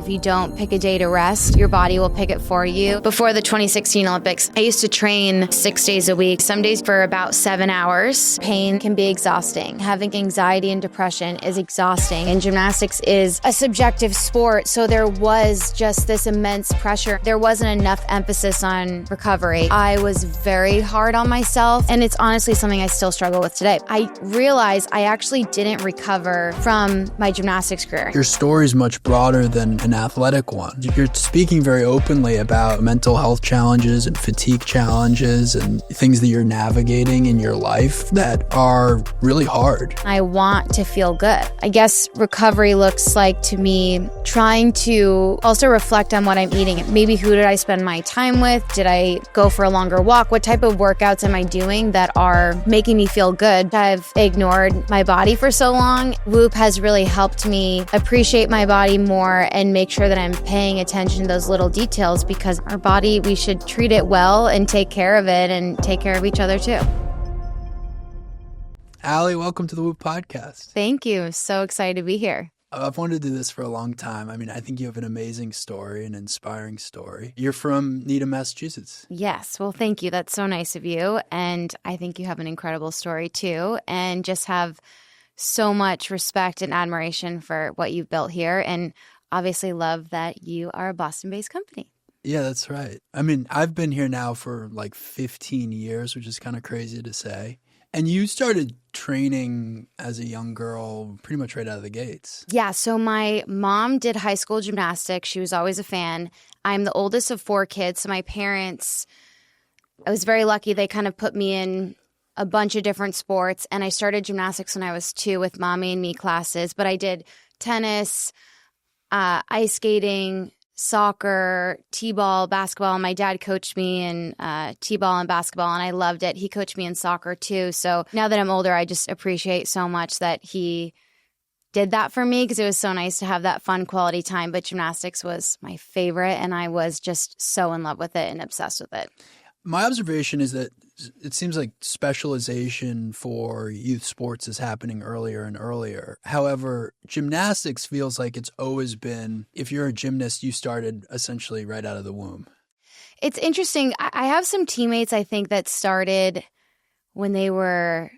If you don't pick a day to rest, your body will pick it for you. Before the 2016 Olympics, I used to train 6 days a week, some days for about 7 hours. Pain can be exhausting. Having anxiety and depression is exhausting. And gymnastics is a subjective sport, so there was just this immense pressure. There wasn't enough emphasis on recovery. I was very hard on myself, and it's honestly something I still struggle with today. I realized I actually didn't recover from my gymnastics career. Your story is much broader than an athletic one. You're speaking very openly about mental health challenges and fatigue challenges and things that you're navigating in your life that are really hard. I want to feel good. I guess recovery looks like to me trying to also reflect on what I'm eating. Maybe who did I spend my time with? Did I go for a longer walk? What type of workouts am I doing that are making me feel good? I've ignored my body for so long. Whoop has really helped me appreciate my body more and make sure that I'm paying attention to those little details, because our body, we should treat it well and take care of it and take care of each other too. Aly, welcome to the Whoop podcast. Thank you. So excited to be here. I've wanted to do this for a long time. I mean, I think you have an amazing story, an inspiring story. You're from Needham, Massachusetts. Yes. Well, thank you. That's so nice of you. And I think you have an incredible story too, and just have so much respect and admiration for what you've built here, and obviously love that you are a Boston-based company. Yeah, that's right. I mean, I've been here now for like 15 years, which is kind of crazy to say. And you started training as a young girl pretty much right out of the gates. Yeah, so my mom did high school gymnastics. She was always a fan. I'm the oldest of 4 kids, so my parents, I was very lucky. They kind of put me in a bunch of different sports, and I started gymnastics when I was 2 with mommy and me classes. But I did tennis, ice skating, soccer, t-ball, basketball. My dad coached me in t-ball and basketball, and I loved it. He coached me in soccer too. So now that I'm older, I just appreciate so much that he did that for me, because it was so nice to have that fun quality time. But gymnastics was my favorite, and I was just so in love with it and obsessed with it. My observation is that it seems like specialization for youth sports is happening earlier and earlier. However, gymnastics feels like it's always been, if you're a gymnast, you started essentially right out of the womb. It's interesting. I have some teammates, I think, that started when they were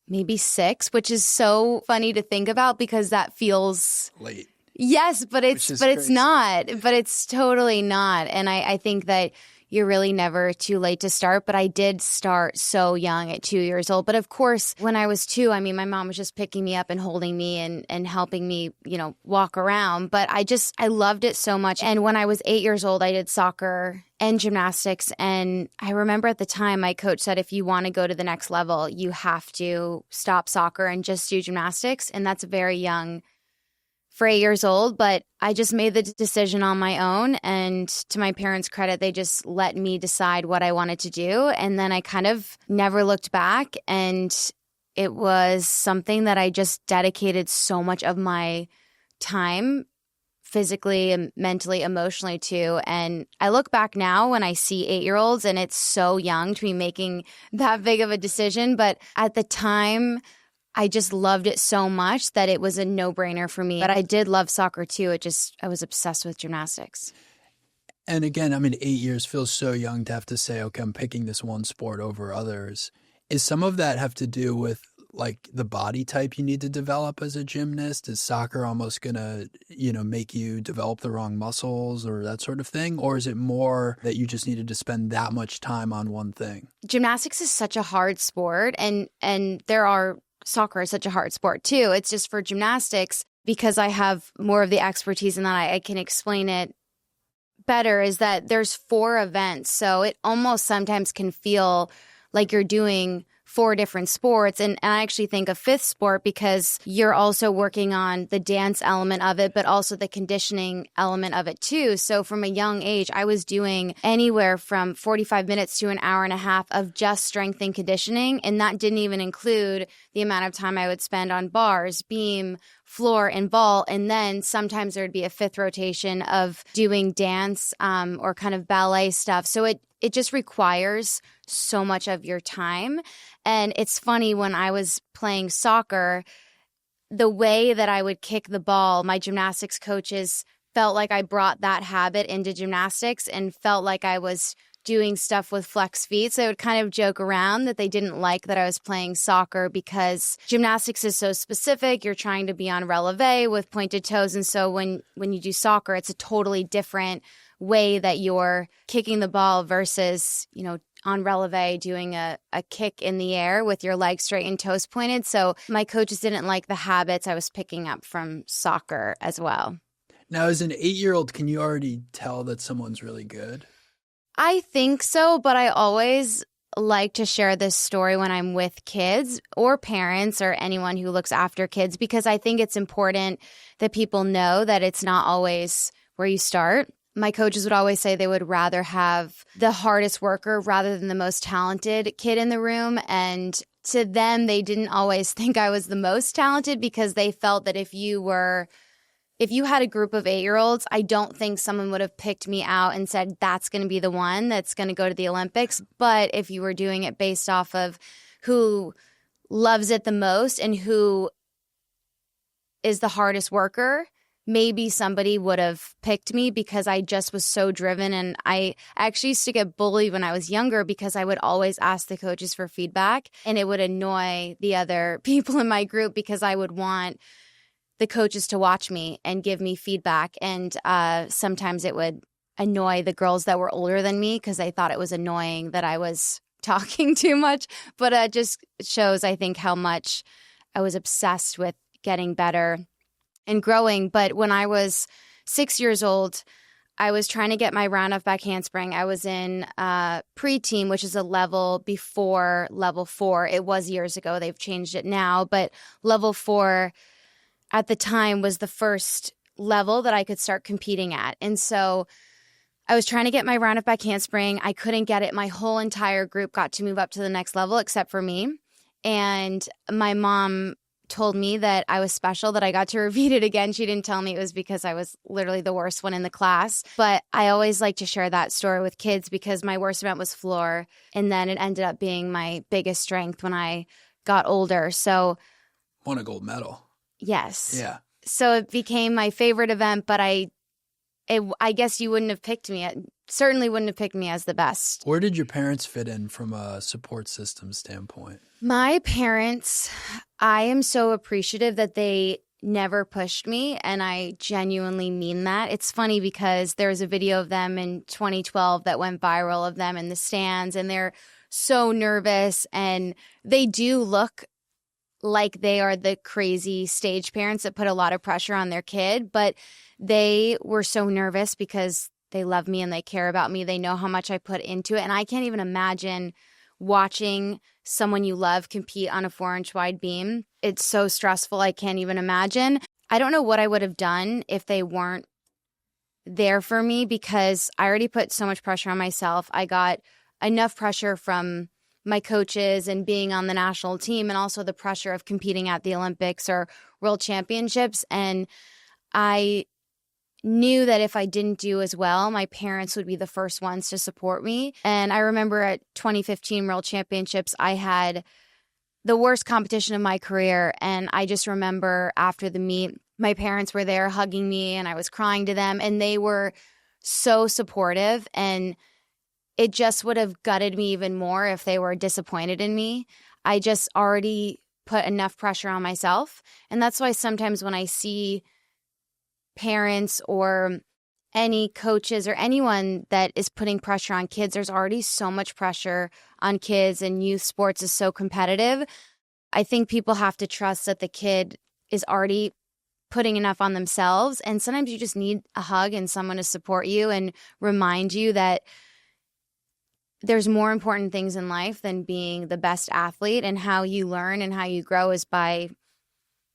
maybe 6, which is so funny to think about, because that feels late. Yes, but it's crazy. not. But it's totally not. And I think that you're really never too late to start. But I did start so young at 2 years old. But of course, when I was 2, I mean, my mom was just picking me up and holding me and helping me, walk around. But I loved it so much. And when I was 8 years old, I did soccer and gymnastics. And I remember at the time, my coach said, if you want to go to the next level, you have to stop soccer and just do gymnastics. And that's very young for 8 years old, but I just made the decision on my own. And to my parents' credit, they just let me decide what I wanted to do. And then I kind of never looked back. And it was something that I just dedicated so much of my time physically and mentally, emotionally to. And I look back now when I see 8-year-olds, and it's so young to be making that big of a decision. But at the time, I just loved it so much that it was a no-brainer for me. But I did love soccer too. I was obsessed with gymnastics. And again, I mean, 8 years feels so young to have to say, okay, I'm picking this one sport over others. Is some of that have to do with like the body type you need to develop as a gymnast? Is soccer almost going to, make you develop the wrong muscles or that sort of thing? Or is it more that you just needed to spend that much time on one thing? Gymnastics is such a hard sport, and soccer is such a hard sport too. It's just for gymnastics, because I have more of the expertise and that I can explain it better, is that there's 4 events. So it almost sometimes can feel like you're doing 4 different sports. And I actually think a 5th sport, because you're also working on the dance element of it, but also the conditioning element of it too. So from a young age, I was doing anywhere from 45 minutes to an hour and a half of just strength and conditioning. And that didn't even include the amount of time I would spend on bars, beam, floor, and vault. And then sometimes there would be a 5th rotation of doing dance or kind of ballet stuff. So it just requires so much of your time. And it's funny, when I was playing soccer, the way that I would kick the ball, my gymnastics coaches felt like I brought that habit into gymnastics and felt like I was doing stuff with flex feet. So I would kind of joke around that they didn't like that I was playing soccer because gymnastics is so specific. You're trying to be on releve with pointed toes. And so when you do soccer, it's a totally different way that you're kicking the ball versus, on releve doing a kick in the air with your legs straight and toes pointed. So my coaches didn't like the habits I was picking up from soccer as well. Now, as an 8-year-old, can you already tell that someone's really good? I think so, but I always like to share this story when I'm with kids or parents or anyone who looks after kids, because I think it's important that people know that it's not always where you start. My coaches would always say they would rather have the hardest worker rather than the most talented kid in the room. And to them, they didn't always think I was the most talented because they felt that if you had a group of 8-year-olds, I don't think someone would have picked me out and said, that's going to be the one that's going to go to the Olympics. But if you were doing it based off of who loves it the most and who is the hardest worker, maybe somebody would have picked me because I just was so driven. And I actually used to get bullied when I was younger because I would always ask the coaches for feedback, and it would annoy the other people in my group because I would want the coaches to watch me and give me feedback. And sometimes it would annoy the girls that were older than me because they thought it was annoying that I was talking too much. But it just shows, I think, how much I was obsessed with getting better and growing. But when I was 6 years old, I was trying to get my round off back handspring. I was in pre-team, which is a level before level 4. It was years ago. They've changed it now. But level 4 at the time was the first level that I could start competing at. And so I was trying to get my round off back handspring. I couldn't get it. My whole entire group got to move up to the next level except for me. And my mom told me that I was special, that I got to repeat it again. She didn't tell me it was because I was literally the worst one in the class. But I always like to share that story with kids because my worst event was floor. And then it ended up being my biggest strength when I got older. So won a gold medal. Yes. Yeah. So it became my favorite event, but I guess you wouldn't have picked me. Certainly wouldn't have picked me as the best. Where did your parents fit in from a support system standpoint? My parents, I am so appreciative that they never pushed me, and I genuinely mean that. It's funny because there's a video of them in 2012 that went viral of them in the stands, and they're so nervous, and they do look like they are the crazy stage parents that put a lot of pressure on their kid, but they were so nervous because they love me and they care about me. They know how much I put into it. And I can't even imagine watching someone you love compete on a 4-inch wide beam. It's so stressful. I can't even imagine. I don't know what I would have done if they weren't there for me because I already put so much pressure on myself. I got enough pressure from my coaches and being on the national team, and also the pressure of competing at the Olympics or World Championships. And I knew that if I didn't do as well, my parents would be the first ones to support me. And I remember at 2015 World Championships, I had the worst competition of my career. And I just remember after the meet, my parents were there hugging me and I was crying to them, and they were so supportive. And it just would have gutted me even more if they were disappointed in me. I just already put enough pressure on myself. And that's why sometimes when I see parents or any coaches or anyone that is putting pressure on kids, there's already so much pressure on kids, and youth sports is so competitive. I think people have to trust that the kid is already putting enough on themselves. And sometimes you just need a hug and someone to support you and remind you that there's more important things in life than being the best athlete, and how you learn and how you grow is by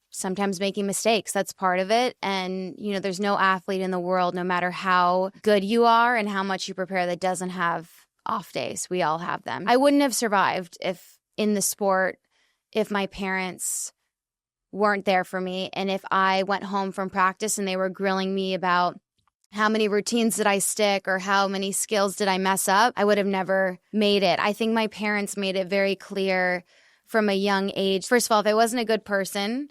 sometimes making mistakes. That's part of it. And, there's no athlete in the world, no matter how good you are and how much you prepare, that doesn't have off days. We all have them. I wouldn't have survived in the sport if my parents weren't there for me, and if I went home from practice and they were grilling me about how many routines did I stick or how many skills did I mess up, I would have never made it. I think my parents made it very clear from a young age. First of all, if I wasn't a good person,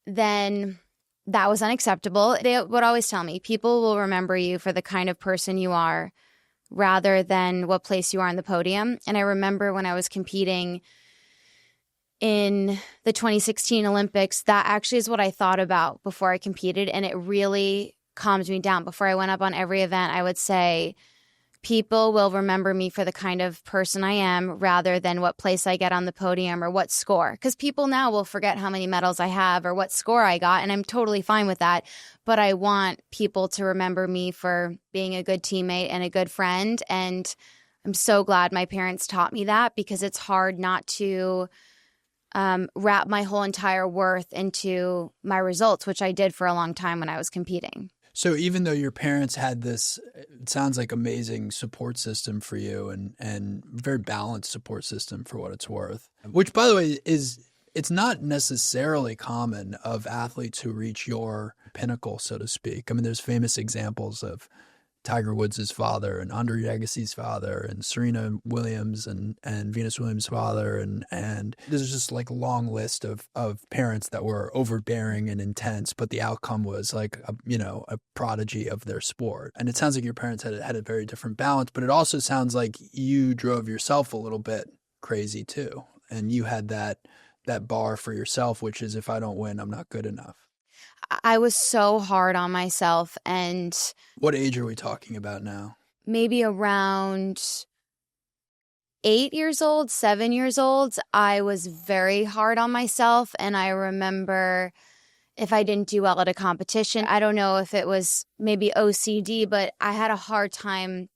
then that was unacceptable. They would always tell me, people will remember you for the kind of person you are rather than what place you are on the podium. And I remember when I was competing in the 2016 Olympics, that actually is what I thought about before I competed. And it really calmed me down. Before I went up on every event, I would say, people will remember me for the kind of person I am rather than what place I get on the podium or what score. Because people now will forget how many medals I have or what score I got, and I'm totally fine with that. But I want people to remember me for being a good teammate and a good friend. And I'm so glad my parents taught me that, because it's hard not to wrap my whole entire worth into my results, which I did for a long time when I was competing. So even though your parents had this, it sounds like amazing support system for you and very balanced support system for what it's worth, which by the way it's not necessarily common of athletes who reach your pinnacle, so to speak. I mean, there's famous examples of Tiger Woods' father and Andre Agassi's father and Serena Williams and Venus Williams' father. And there's just like a long list of parents that were overbearing and intense, but the outcome was like, a prodigy of their sport. And it sounds like your parents had a very different balance, but it also sounds like you drove yourself a little bit crazy too. And you had that bar for yourself, which is, if I don't win, I'm not good enough. I was so hard on myself. And what age are we talking about now? Maybe around 8 years old, 7 years old, I was very hard on myself. And I remember if I didn't do well at a competition, I don't know if it was maybe OCD, but I had a hard time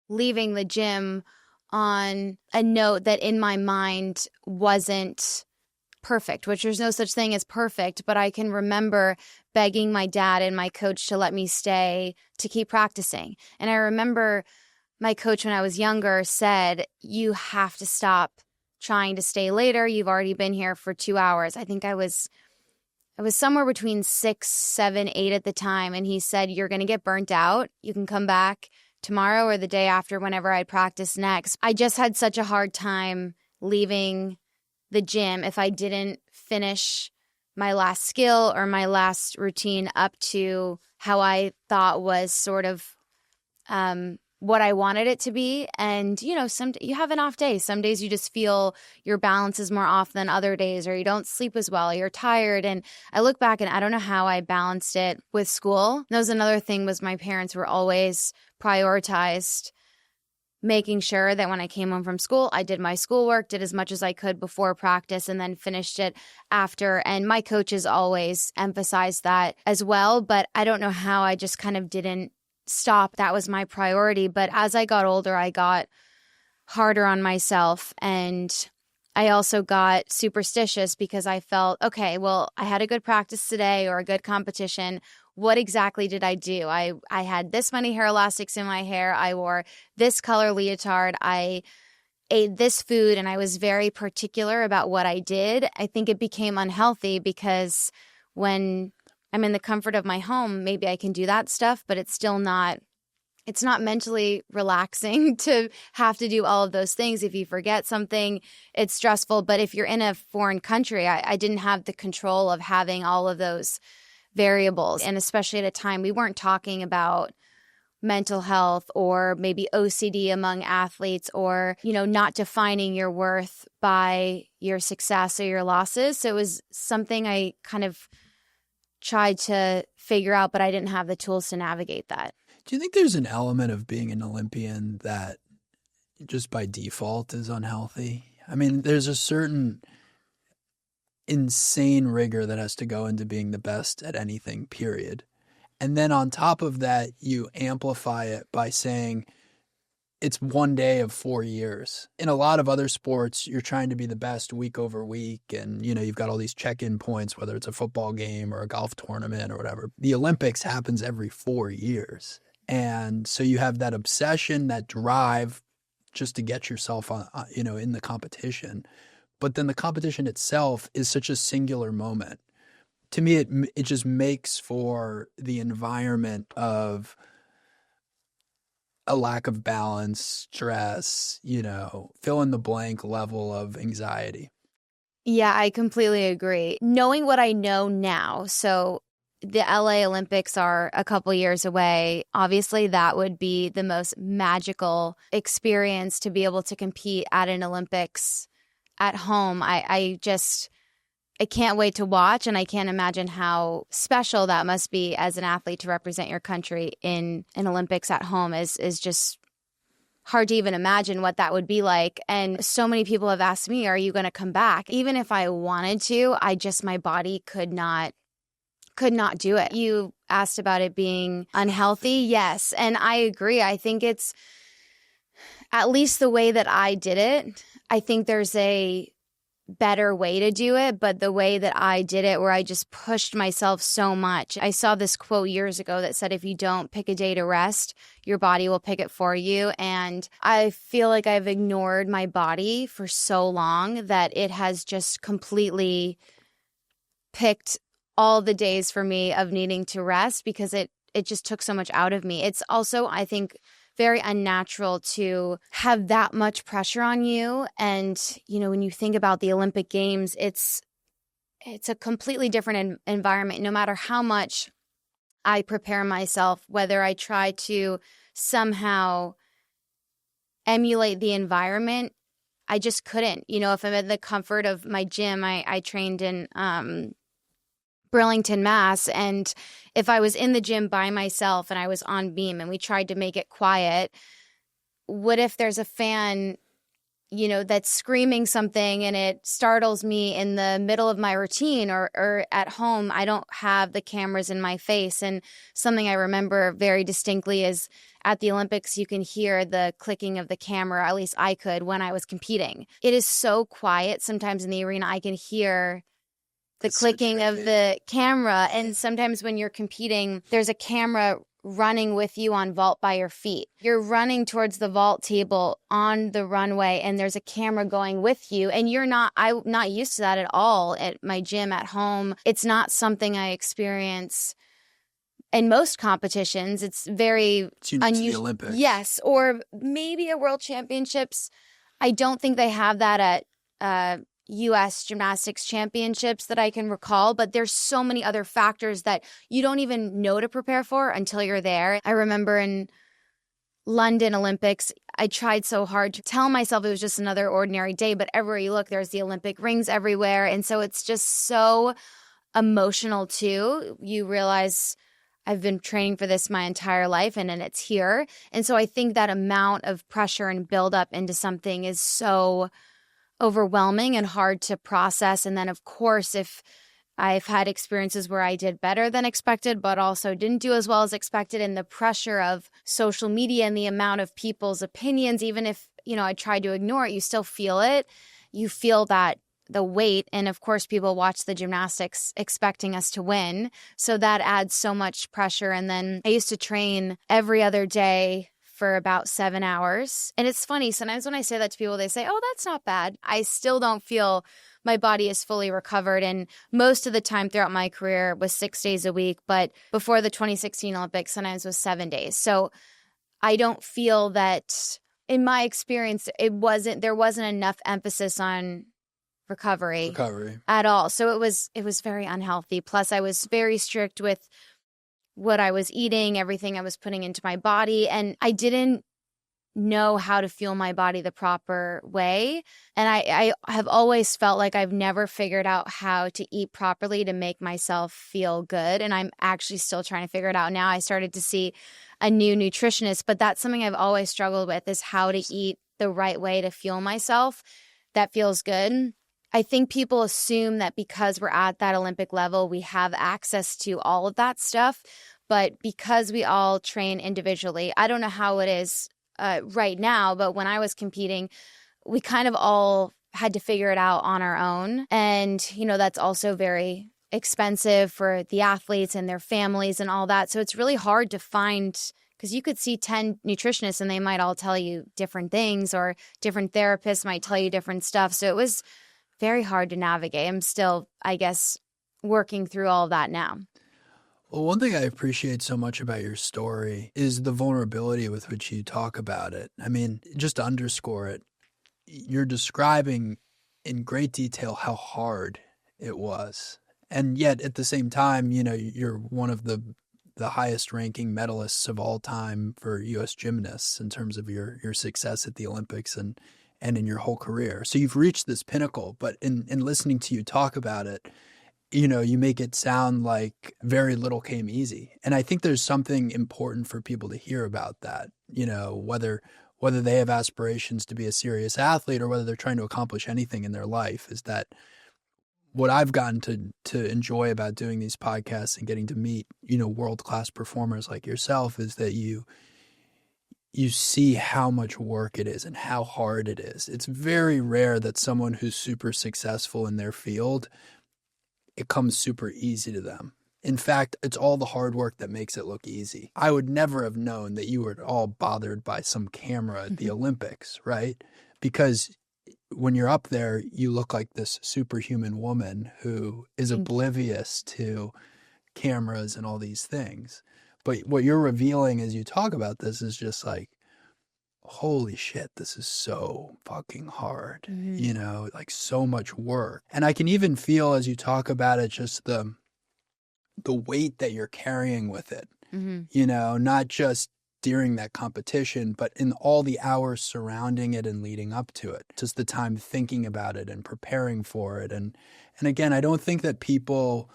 leaving the gym on a note that in my mind wasn't perfect, which there's no such thing as perfect, but I can remember begging my dad and my coach to let me stay to keep practicing. And I remember my coach when I was younger said, you have to stop trying to stay later. You've already been here for 2 hours. I think I was somewhere between 6, 7, 8 at the time. And he said, you're going to get burnt out. You can come back tomorrow or the day after, whenever I practice next. I just had such a hard time leaving the gym if I didn't finish my last skill or my last routine up to how I thought was sort of what I wanted it to be. And, you have an off day. Some days you just feel your balance is more off than other days, or you don't sleep as well, you're tired. And I look back and I don't know how I balanced it with school. That was another thing, was my parents were always prioritized making sure that when I came home from school, I did my schoolwork, did as much as I could before practice, and then finished it after. And my coaches always emphasized that as well. But I don't know how I just kind of didn't stop. That was my priority. But as I got older, I got harder on myself. And I also got superstitious because I felt, okay, well, I had a good practice today or a good competition. What exactly did I do? I had this many hair elastics in my hair. I wore this color leotard. I ate this food, and I was very particular about what I did. I think it became unhealthy because when I'm in the comfort of my home, maybe I can do that stuff, but it's not mentally relaxing to have to do all of those things. If you forget something, it's stressful. But if you're in a foreign country, I didn't have the control of having all of those variables. And especially at a time, we weren't talking about mental health or maybe OCD among athletes, or, not defining your worth by your success or your losses. So it was something I kind of tried to figure out, but I didn't have the tools to navigate that. Do you think there's an element of being an Olympian that just by default is unhealthy? I mean, there's a certain insane rigor that has to go into being the best at anything, period. And then on top of that, you amplify it by saying it's one day of 4 years. In a lot of other sports, you're trying to be the best week over week. And, you've got all these check-in points, whether it's a football game or a golf tournament or whatever. The Olympics happens every 4 years. And so you have that obsession, that drive just to get yourself on, in the competition. But then the competition itself is such a singular moment. To me, it just makes for the environment of a lack of balance, stress, fill in the blank level of anxiety. Yeah, I completely agree. Knowing what I know now, so the LA Olympics are a couple years away. Obviously, that would be the most magical experience to be able to compete at an Olympics at home. I can't wait to watch, and I can't imagine how special that must be as an athlete to represent your country in an Olympics at home is just hard to even imagine what that would be like. And so many people have asked me, are you going to come back? Even if I wanted to, my body could not do it. You asked about it being unhealthy. Yes. And I agree. I think it's at least the way that I did it. I think there's a better way to do it, but the way that I did it, where I just pushed myself so much. I saw this quote years ago that said, if you don't pick a day to rest, your body will pick it for you. And I feel like I've ignored my body for so long that it has just completely picked all the days for me of needing to rest, because it just took so much out of me. It's also, I think, very unnatural to have that much pressure on you. And, when you think about the Olympic Games, it's a completely different environment. No matter how much I prepare myself, whether I try to somehow emulate the environment, I just couldn't. If I'm in the comfort of my gym, I trained in Burlington, Mass. And if I was in the gym by myself and I was on beam and we tried to make it quiet, what if there's a fan, that's screaming something and it startles me in the middle of my routine, or at home, I don't have the cameras in my face. And something I remember very distinctly is at the Olympics, you can hear the clicking of the camera, at least I could when I was competing. It is so quiet sometimes in the arena. I can hear the clicking of the camera. And sometimes when you're competing, there's a camera running with you on vault by your feet. You're running towards the vault table on the runway and there's a camera going with you. And I'm not used to that at all at my gym at home. It's not something I experience in most competitions. It's very unusual. The Olympics. Yes. Or maybe at World Championships. I don't think they have that at, U.S. Gymnastics Championships that I can recall, but there's so many other factors that you don't even know to prepare for until you're there. I remember in London Olympics, I tried so hard to tell myself it was just another ordinary day, but everywhere you look, there's the Olympic rings everywhere. And so it's just so emotional too. You realize I've been training for this my entire life and then it's here. And so I think that amount of pressure and buildup into something is so overwhelming and hard to process. And then, of course, if I've had experiences where I did better than expected, but also didn't do as well as expected, and the pressure of social media and the amount of people's opinions, even if, I tried to ignore it, you still feel it. You feel that the weight. And of course, people watch the gymnastics expecting us to win. So that adds so much pressure. And then I used to train every other day for about 7 hours. And it's funny, sometimes when I say that to people, they say, oh, that's not bad. I still don't feel my body is fully recovered. And most of the time throughout my career was 6 days a week. But before the 2016 Olympics, sometimes was 7 days. So I don't feel that, in my experience, there wasn't enough emphasis on recovery at all. So it was very unhealthy. Plus, I was very strict with what I was eating, everything I was putting into my body. And I didn't know how to fuel my body the proper way. And I have always felt like I've never figured out how to eat properly to make myself feel good. And I'm actually still trying to figure it out now. I started to see a new nutritionist, but that's something I've always struggled with, is how to eat the right way to fuel myself that feels good. I think people assume that because we're at that Olympic level, we have access to all of that stuff. But because we all train individually, I don't know how it is right now, but when I was competing, we kind of all had to figure it out on our own. And, that's also very expensive for the athletes and their families and all that. So it's really hard to find, because you could see 10 nutritionists and they might all tell you different things, or different therapists might tell you different stuff. So it was very hard to navigate. I'm still, I guess, working through all of that now. Well, one thing I appreciate so much about your story is the vulnerability with which you talk about it. I mean, just to underscore it, you're describing in great detail how hard it was And yet at the same time, you know, you're one of the highest ranking medalists of all time for U.S. gymnasts in terms of your success at the Olympics and in your whole career. So you've reached this pinnacle, but in listening to you talk about it, you know, you make it sound like very little came easy. And I think there's something important for people to hear about that, you know, whether they have aspirations to be a serious athlete or whether they're trying to accomplish anything in their life, is that what I've gotten to enjoy about doing these podcasts and getting to meet, you know, world-class performers like yourself is that you see how much work it is and how hard it is. It's very rare that someone who's super successful in their field, it comes super easy to them. In fact, it's all the hard work that makes it look easy. I would never have known that you were at all bothered by some camera at the Olympics, right? Because when you're up there, you look like this superhuman woman who is oblivious to cameras and all these things. But what you're revealing as you talk about this is just like, holy shit, this is so fucking hard, you know, like so much work. And I can even feel as you talk about it, just the weight that you're carrying with it, you know, not just during that competition, but in all the hours surrounding it and leading up to it, just the time thinking about it and preparing for it. And again, I don't think people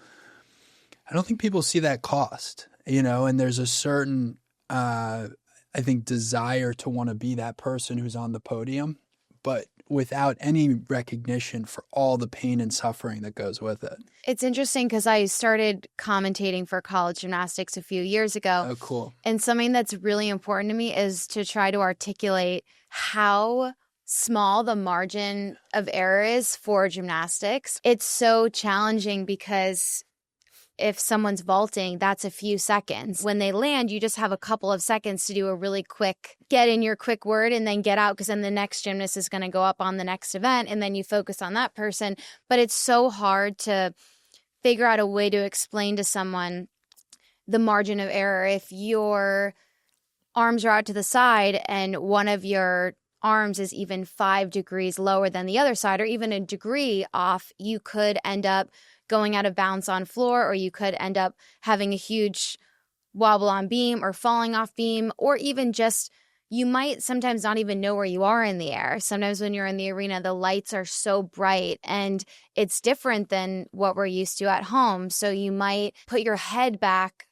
see that cost, you know, and there's a certain, I think, desire to want to be that person who's on the podium, but without any recognition for all the pain and suffering that goes with it. It's interesting because I started commentating for college gymnastics a few years ago. Oh, cool. And something that's really important to me is to try to articulate how small the margin of error is for gymnastics. It's so challenging because if someone's vaulting, that's a few seconds. When they land, you just have a couple of seconds to do a really quick, get in your quick word and then get out, because then the next gymnast is going to go up on the next event and then you focus on that person. But it's so hard to figure out a way to explain to someone the margin of error. If your arms are out to the side and one of your arms is even 5 degrees lower than the other side, or even a degree off, you could end up going out of bounds on floor, or you could end up having a huge wobble on beam or falling off beam, or even just you might sometimes not even know where you are in the air. Sometimes when you're in the arena, the lights are so bright and it's different than what we're used to at home. So you might put your head back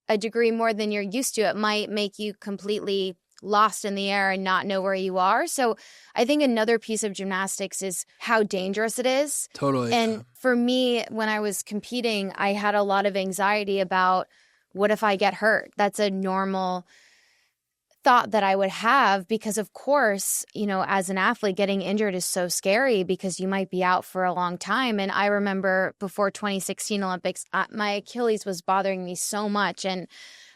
a degree more than you're used to. It might make you completely lost in the air and not know where you are. So I think another piece of gymnastics is how dangerous it is. Totally. And for me, when I was competing, I had a lot of anxiety about, what if I get hurt? That's a normal thought that I would have, because of course, you know, as an athlete, getting injured is so scary because you might be out for a long time. And I remember before 2016 Olympics, my Achilles was bothering me so much, and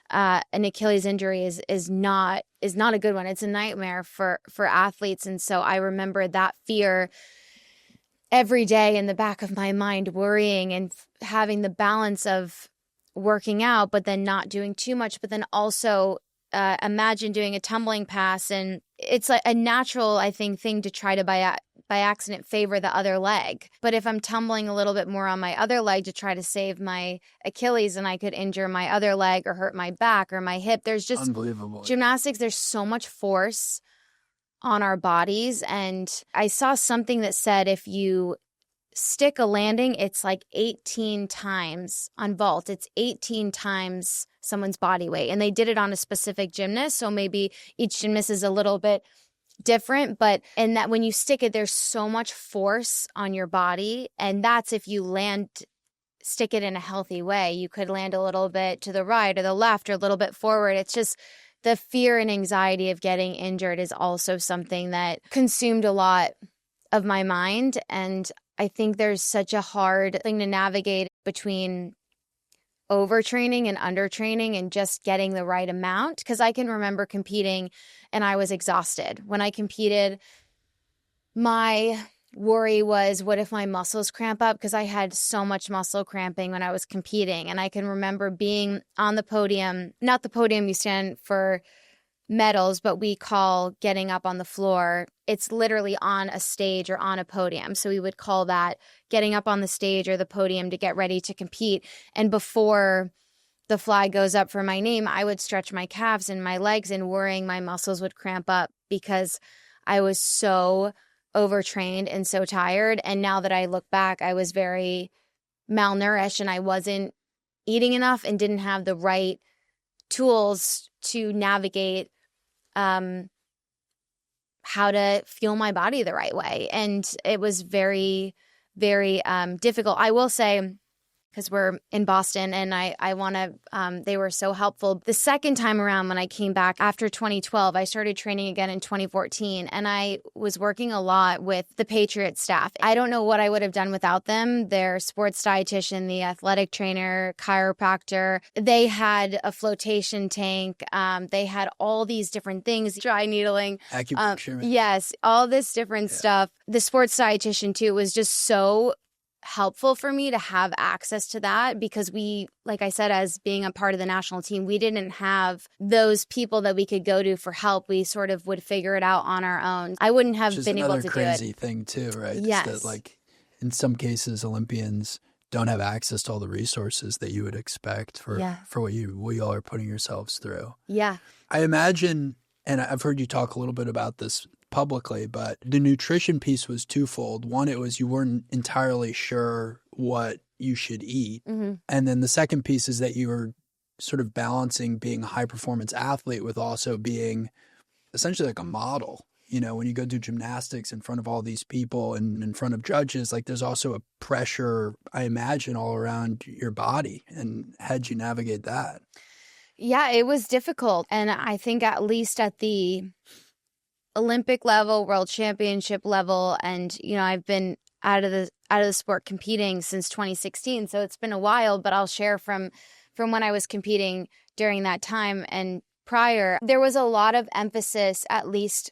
an Achilles injury is not a good one. It's a nightmare for athletes. And so I remember that fear every day in the back of my mind, worrying and having the balance of working out, but then not doing too much, but then also imagine doing a tumbling pass, and it's like a natural, I think, thing to try to by accident favor the other leg. But if I'm tumbling a little bit more on my other leg to try to save my Achilles, and I could injure my other leg or hurt my back or my hip, there's just unbelievable. Gymnastics, there's so much force on our bodies. And I saw something that said if you stick a landing, it's like 18 times on vault. It's 18 times someone's body weight. And they did it on a specific gymnast. So maybe each gymnast is a little bit different, but in that when you stick it, there's so much force on your body. And that's if you stick it in a healthy way. You could land a little bit to the right or the left or a little bit forward. It's just the fear and anxiety of getting injured is also something that consumed a lot of my mind. And I think there's such a hard thing to navigate between overtraining and undertraining and just getting the right amount. Because I can remember competing and I was exhausted. When I competed, my worry was, what if my muscles cramp up? Because I had so much muscle cramping when I was competing. And I can remember being on the podium, not the podium you stand for medals, but we call getting up on the floor it's literally on a stage or on a podium. So we would call that getting up on the stage or the podium to get ready to compete. And before the flag goes up for my name, I would stretch my calves and my legs, and worrying my muscles would cramp up because I was so overtrained and so tired. And now that I look back, I was very malnourished and I wasn't eating enough and didn't have the right tools to navigate how to fuel my body the right way. And it was very, very difficult. I will say, because we're in Boston and I want to, they were so helpful. The second time around when I came back after 2012, I started training again in 2014, and I was working a lot with the Patriot staff. I don't know what I would have done without them. Their sports dietitian, the athletic trainer, chiropractor, they had a flotation tank. They had all these different things, dry needling. Acupuncture. Yes, all this different stuff. The sports dietitian too was just so helpful for me to have access to that, because we, like I said, as being a part of the national team, we didn't have those people that we could go to for help. We sort of would figure it out on our own. I wouldn't have been able to do it. Another crazy thing too, right? Yes. Is that, like, in some cases, Olympians don't have access to all the resources that you would expect for what you all are putting yourselves through. Yeah. I imagine, and I've heard you talk a little bit about this publicly, but the nutrition piece was twofold. One, it was you weren't entirely sure what you should eat. Mm-hmm. And then the second piece is that you were sort of balancing being a high performance athlete with also being essentially like a model. You know, when you go do gymnastics in front of all these people and in front of judges, like there's also a pressure, I imagine, all around your body. And how'd you navigate that? Yeah, it was difficult. And I think at least at the Olympic level, world championship level, and I've been out of the sport competing since 2016, so it's been a while. But I'll share from when I was competing during that time and prior. There was a lot of emphasis, at least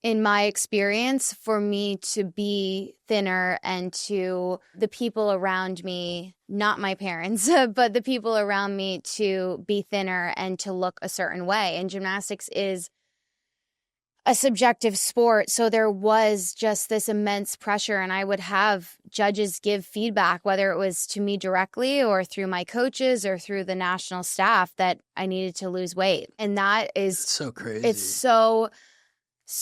in my experience, for me to be thinner and to the people around me, not my parents, but the people around me to be thinner and to look a certain way. And gymnastics is a subjective sport, so there was just this immense pressure, and I would have judges give feedback, whether it was to me directly or through my coaches or through the national staff, that I needed to lose weight. And that is so crazy. It's so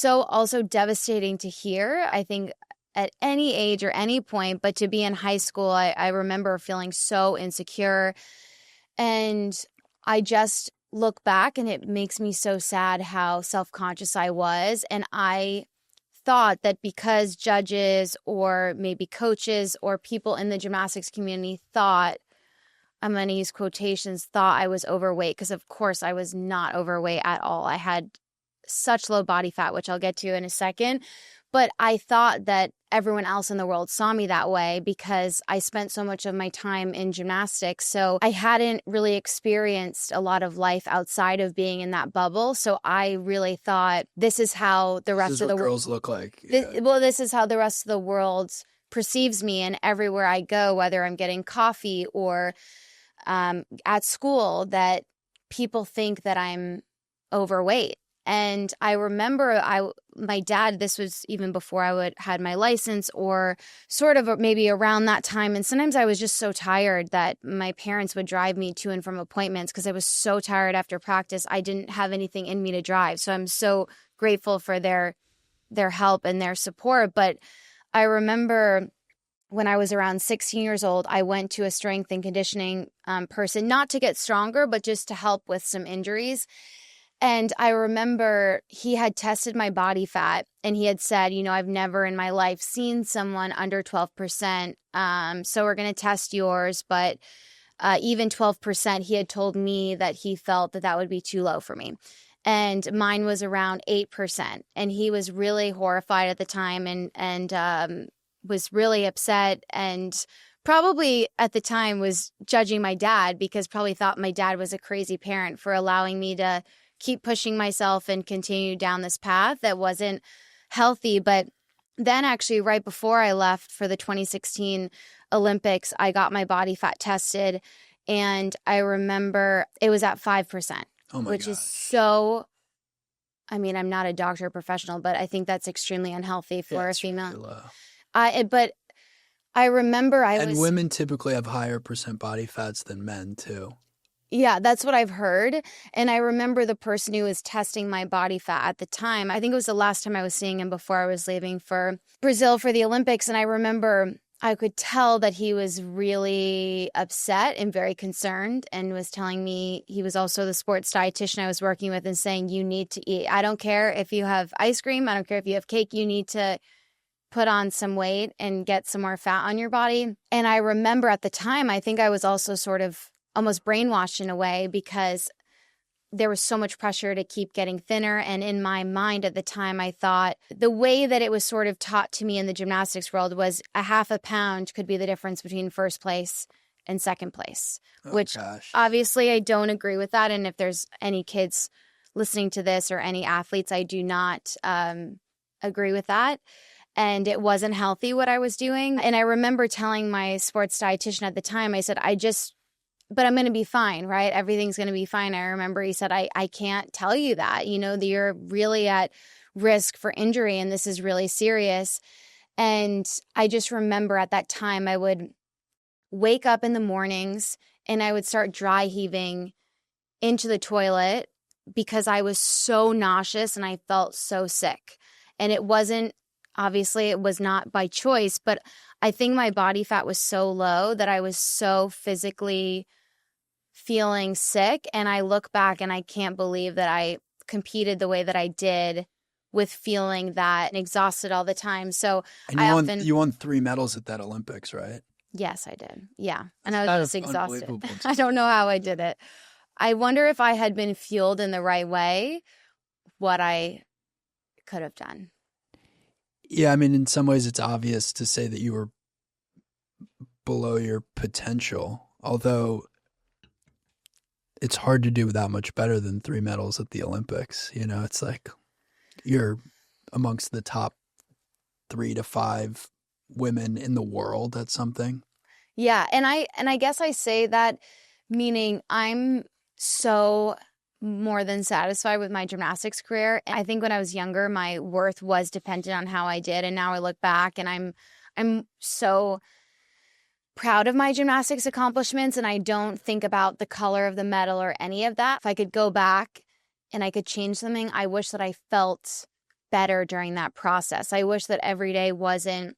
also devastating to hear, I think, at any age or any point. But to be in high school, I remember feeling so insecure, and I just look back and it makes me so sad how self-conscious I was. And I thought that because judges or maybe coaches or people in the gymnastics community thought, I'm going to use quotations, thought I was overweight, because of course I was not overweight at all. I had such low body fat, which I'll get to in a second. But I thought that everyone else in the world saw me that way because I spent so much of my time in gymnastics. So I hadn't really experienced a lot of life outside of being in that bubble. So I really thought, this is how the rest of the world girls look like. This is how the rest of the world perceives me. And everywhere I go, whether I'm getting coffee or at school, that people think that I'm overweight. And I remember my dad, this was even before I had my license, or sort of maybe around that time. And sometimes I was just so tired that my parents would drive me to and from appointments because I was so tired after practice. I didn't have anything in me to drive. So I'm so grateful for their help and their support. But I remember when I was around 16 years old, I went to a strength and conditioning person, not to get stronger, but just to help with some injuries. And I remember he had tested my body fat, and he had said, I've never in my life seen someone under 12%. So we're going to test yours. But even 12%, he had told me that he felt that would be too low for me. And mine was around 8%. And he was really horrified at the time and was really upset, and probably at the time was judging my dad, because probably thought my dad was a crazy parent for allowing me to keep pushing myself and continue down this path that wasn't healthy. But then actually right before I left for the 2016 Olympics, I got my body fat tested, and I remember it was at 5%, which is so I mean, I'm not a doctor or professional, but I think that's extremely unhealthy for a it's really female. low. But I remember And women typically have higher percent body fats than men too. Yeah, that's what I've heard. And I remember the person who was testing my body fat at the time. I think it was the last time I was seeing him before I was leaving for Brazil for the Olympics. And I remember I could tell that he was really upset and very concerned, and was telling me, he was also the sports dietitian I was working with, and saying, you need to eat. I don't care if you have ice cream. I don't care if you have cake. You need to put on some weight and get some more fat on your body. And I remember at the time, I think I was also sort of almost brainwashed in a way, because there was so much pressure to keep getting thinner. And in my mind at the time, I thought the way that it was sort of taught to me in the gymnastics world was a half a pound could be the difference between first place and second place, which obviously I don't agree with that. And if there's any kids listening to this or any athletes, I do not agree with that. And it wasn't healthy what I was doing. And I remember telling my sports dietitian at the time, I said, but I'm going to be fine, right? Everything's going to be fine. I remember he said, I can't tell you that, that you're really at risk for injury and this is really serious. And I just remember at that time, I would wake up in the mornings and I would start dry heaving into the toilet because I was so nauseous and I felt so sick. And it wasn't, obviously it was not by choice, but I think my body fat was so low that I was so physically feeling sick. And I look back and I can't believe that I competed the way that I did with feeling that exhausted all the time. So and you won 3 medals at that Olympics, right? Yes, I did. Yeah. And I was just exhausted. Unbelievable. I don't know how I did it. I wonder if I had been fueled in the right way, what I could have done. Yeah, I mean, in some ways it's obvious to say that you were below your potential, although it's hard to do that much better than 3 medals at the Olympics. It's like you're amongst the top 3 to 5 women in the world at something. Yeah, and I guess I say that meaning I'm so more than satisfied with my gymnastics career. I think when I was younger, my worth was dependent on how I did, and now I look back and I'm so proud of my gymnastics accomplishments, and I don't think about the color of the medal or any of that. If I could go back and I could change something, I wish that I felt better during that process. I wish that every day wasn't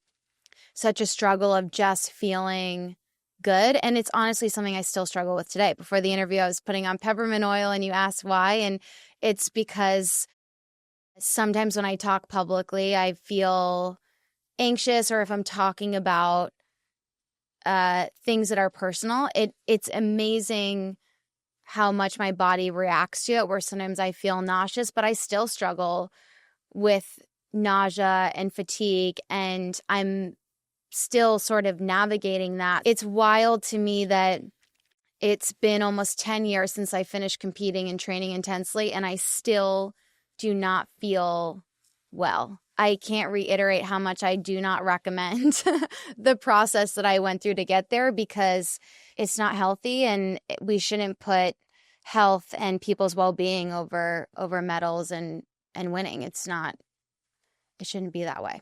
such a struggle of just feeling good. And it's honestly something I still struggle with today. Before the interview, I was putting on peppermint oil and you asked why. And it's because sometimes when I talk publicly, I feel anxious, or if I'm talking about things that are personal, it's amazing how much my body reacts to it, where sometimes I feel nauseous, but I still struggle with nausea and fatigue, and I'm still sort of navigating that. It's wild to me that it's been almost 10 years since I finished competing and training intensely, and I still do not feel well. I can't reiterate how much I do not recommend the process that I went through to get there, because it's not healthy, and we shouldn't put health and people's well-being over medals and winning. It shouldn't be that way.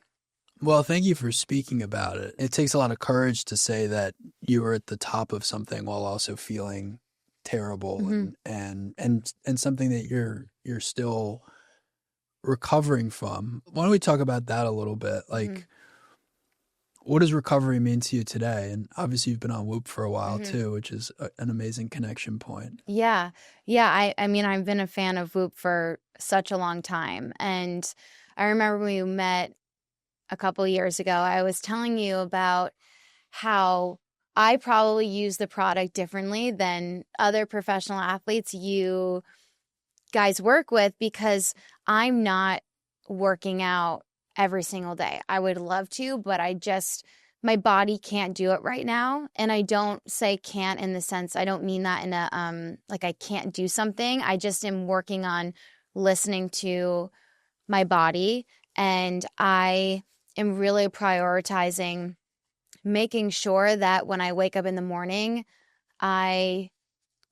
Well, thank you for speaking about it. It takes a lot of courage to say that you were at the top of something while also feeling terrible, and something that you're still recovering from. Why don't we talk about that a little bit? Like, what does recovery mean to you today? And obviously you've been on Whoop for a while too, which is an amazing connection point. Yeah. Yeah. I mean, I've been a fan of Whoop for such a long time. And I remember when we met a couple years ago, I was telling you about how I probably use the product differently than other professional athletes you guys work with, because I'm not working out every single day. I would love to, but my body can't do it right now. And I don't say can't in the sense, I don't mean that in a, like I can't do something. I just am working on listening to my body. And I am really prioritizing making sure that when I wake up in the morning, I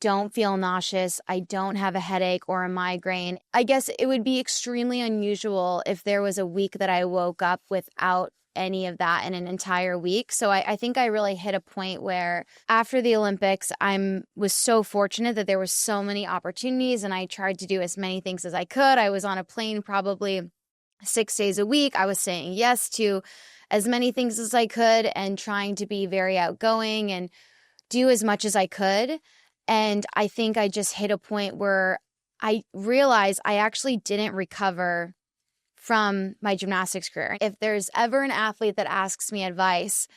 don't feel nauseous. I don't have a headache or a migraine. I guess it would be extremely unusual if there was a week that I woke up without any of that in an entire week. So I think I really hit a point where after the Olympics, was so fortunate that there were so many opportunities, and I tried to do as many things as I could. I was on a plane probably 6 days a week. I was saying yes to as many things as I could and trying to be very outgoing and do as much as I could. And I think I just hit a point where I realized I actually didn't recover from my gymnastics career. If there's ever an athlete that asks me advice,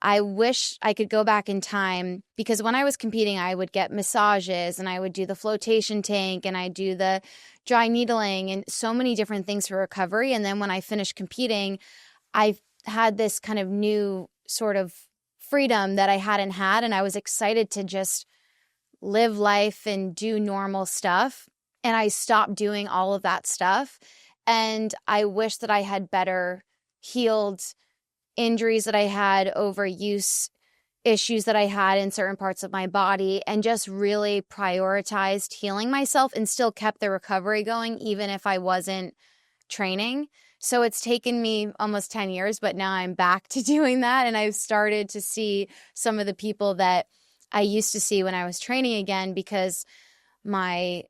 I wish I could go back in time, because when I was competing, I would get massages and I would do the flotation tank and I do the dry needling and so many different things for recovery. And then when I finished competing, I had this kind of new sort of freedom that I hadn't had. And I was excited to just live life and do normal stuff. And I stopped doing all of that stuff. And I wish that I had better healed injuries that I had, overuse issues that I had in certain parts of my body, and just really prioritized healing myself and still kept the recovery going, even if I wasn't training. So it's taken me almost 10 years, but now I'm back to doing that. And I've started to see some of the people that I used to see when I was training again, because my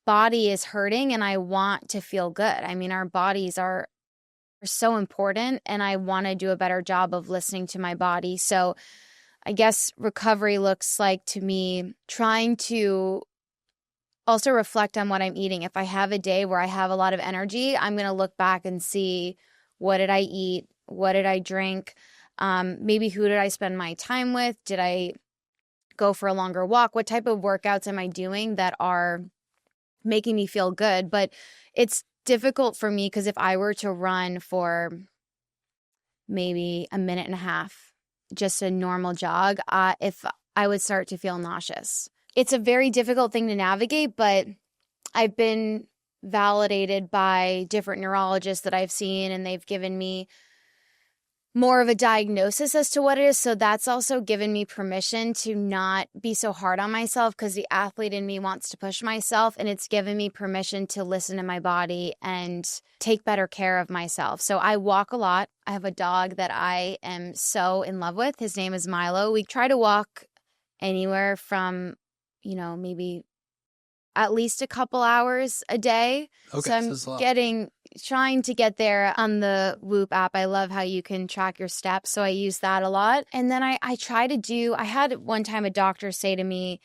body is hurting and I want to feel good. I mean, our bodies are so important, and I want to do a better job of listening to my body. So I guess recovery looks like to me trying to also reflect on what I'm eating. If I have a day where I have a lot of energy, I'm going to look back and see, what did I eat? What did I drink? Maybe who did I spend my time with? Did I go for a longer walk? What type of workouts am I doing that are making me feel good? But it's difficult for me because if I were to run for maybe a minute and a half, just a normal jog, if I would start to feel nauseous. It's a very difficult thing to navigate, but I've been validated by different neurologists that I've seen, and they've given me more of a diagnosis as to what it is. So that's also given me permission to not be so hard on myself, because the athlete in me wants to push myself, and it's given me permission to listen to my body and take better care of myself. So I walk a lot. I have a dog that I am so in love with. His name is Milo. We try to walk anywhere from, maybe at least a couple hours a day. Okay, so I'm trying to get there on the Whoop app. I love how you can track your steps. So I use that a lot. And then I had one time a doctor say to me,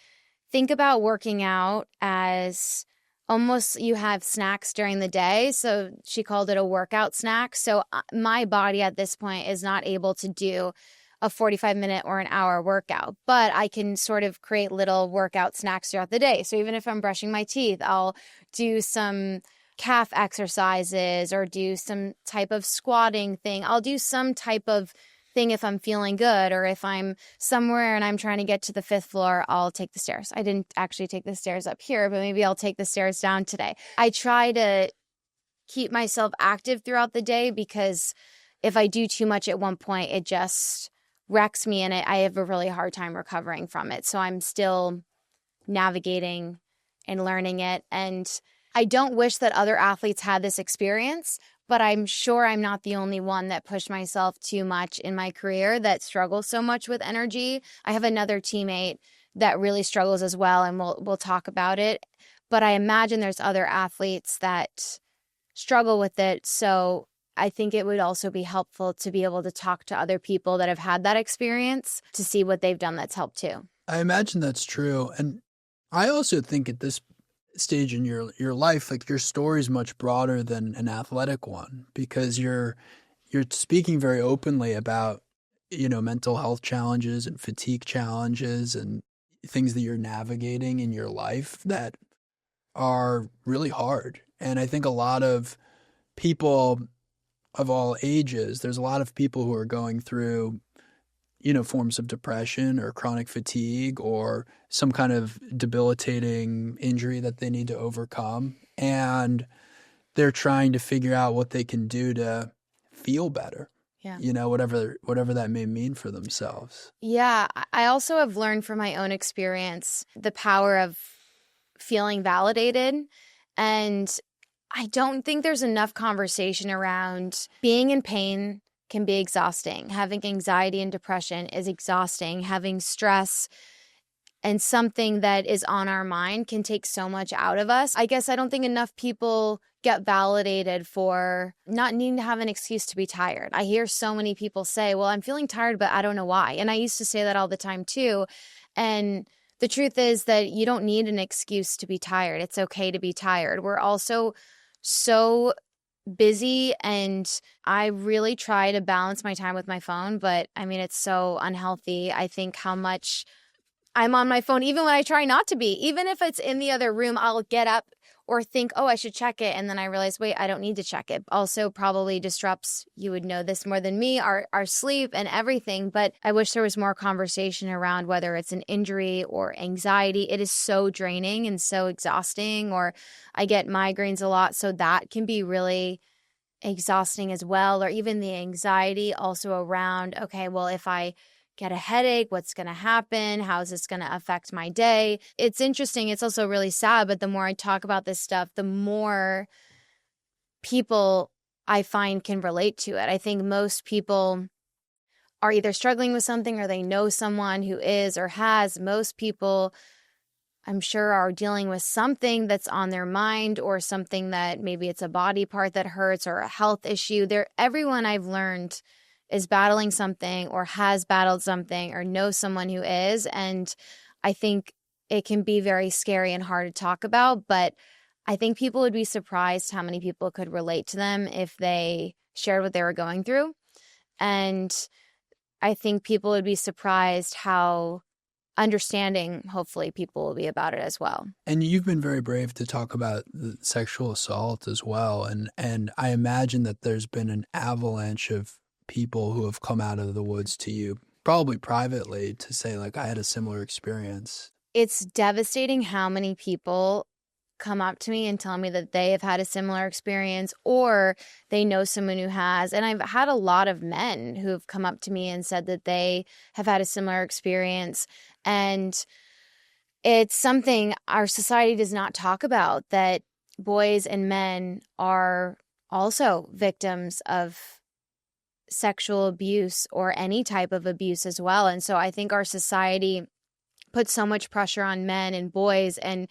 think about working out as almost you have snacks during the day. So she called it a workout snack. So my body at this point is not able to do a 45-minute or an hour workout, but I can sort of create little workout snacks throughout the day. So even if I'm brushing my teeth, I'll do some calf exercises or do some type of squatting thing. I'll do some type of thing if I'm feeling good, or if I'm somewhere and I'm trying to get to the 5th floor, I'll take the stairs. I didn't actually take the stairs up here, but maybe I'll take the stairs down today. I try to keep myself active throughout the day, because if I do too much at one point, it just wrecks me, and I have a really hard time recovering from it. So I'm still navigating and learning it. And I don't wish that other athletes had this experience, but I'm sure I'm not the only one that pushed myself too much in my career that struggles so much with energy. I have another teammate that really struggles as well, and we'll talk about it. But I imagine there's other athletes that struggle with it. So I think it would also be helpful to be able to talk to other people that have had that experience to see what they've done that's helped too. I imagine that's true. And I also think at this stage in your life, like, your story is much broader than an athletic one, because you're speaking very openly about, mental health challenges and fatigue challenges and things that you're navigating in your life that are really hard. And I think a lot of people of all ages, there's a lot of people who are going through, forms of depression or chronic fatigue or some kind of debilitating injury that they need to overcome. And they're trying to figure out what they can do to feel better. Yeah. whatever that may mean for themselves. Yeah. I also have learned from my own experience the power of feeling validated. And I don't think there's enough conversation around being in pain can be exhausting. Having anxiety and depression is exhausting. Having stress and something that is on our mind can take so much out of us. I guess I don't think enough people get validated for not needing to have an excuse to be tired. I hear so many people say, well, I'm feeling tired, but I don't know why. And I used to say that all the time too. And the truth is that you don't need an excuse to be tired. It's okay to be tired. We're also so busy, and I really try to balance my time with my phone, but I mean, it's so unhealthy. I think how much I'm on my phone, even when I try not to be. Even if it's in the other room, I'll get up or think, oh, I should check it. And then I realize, wait, I don't need to check it. Also probably disrupts, you would know this more than me, our sleep and everything. But I wish there was more conversation around whether it's an injury or anxiety. It is so draining and so exhausting. Or I get migraines a lot, so that can be really exhausting as well. Or even the anxiety also around, okay, well, if I get a headache, what's going to happen? How is this going to affect my day? It's interesting. It's also really sad, but the more I talk about this stuff, the more people I find can relate to it. I think most people are either struggling with something or they know someone who is or has. Most people, I'm sure, are dealing with something that's on their mind, or something that maybe it's a body part that hurts or a health issue. Everyone I've learned is battling something or has battled something or knows someone who is. And I think it can be very scary and hard to talk about, but I think people would be surprised how many people could relate to them if they shared what they were going through. And I think people would be surprised how understanding, hopefully, people will be about it as well. And you've been very brave to talk about the sexual assault as well. And I imagine that there's been an avalanche of people who have come out of the woods to you, probably privately, to say, like, I had a similar experience. It's devastating how many people come up to me and tell me that they have had a similar experience, or they know someone who has. And I've had a lot of men who have come up to me and said that they have had a similar experience. And it's something our society does not talk about, that boys and men are also victims of sexual abuse or any type of abuse as well. And so I think our society puts so much pressure on men and boys and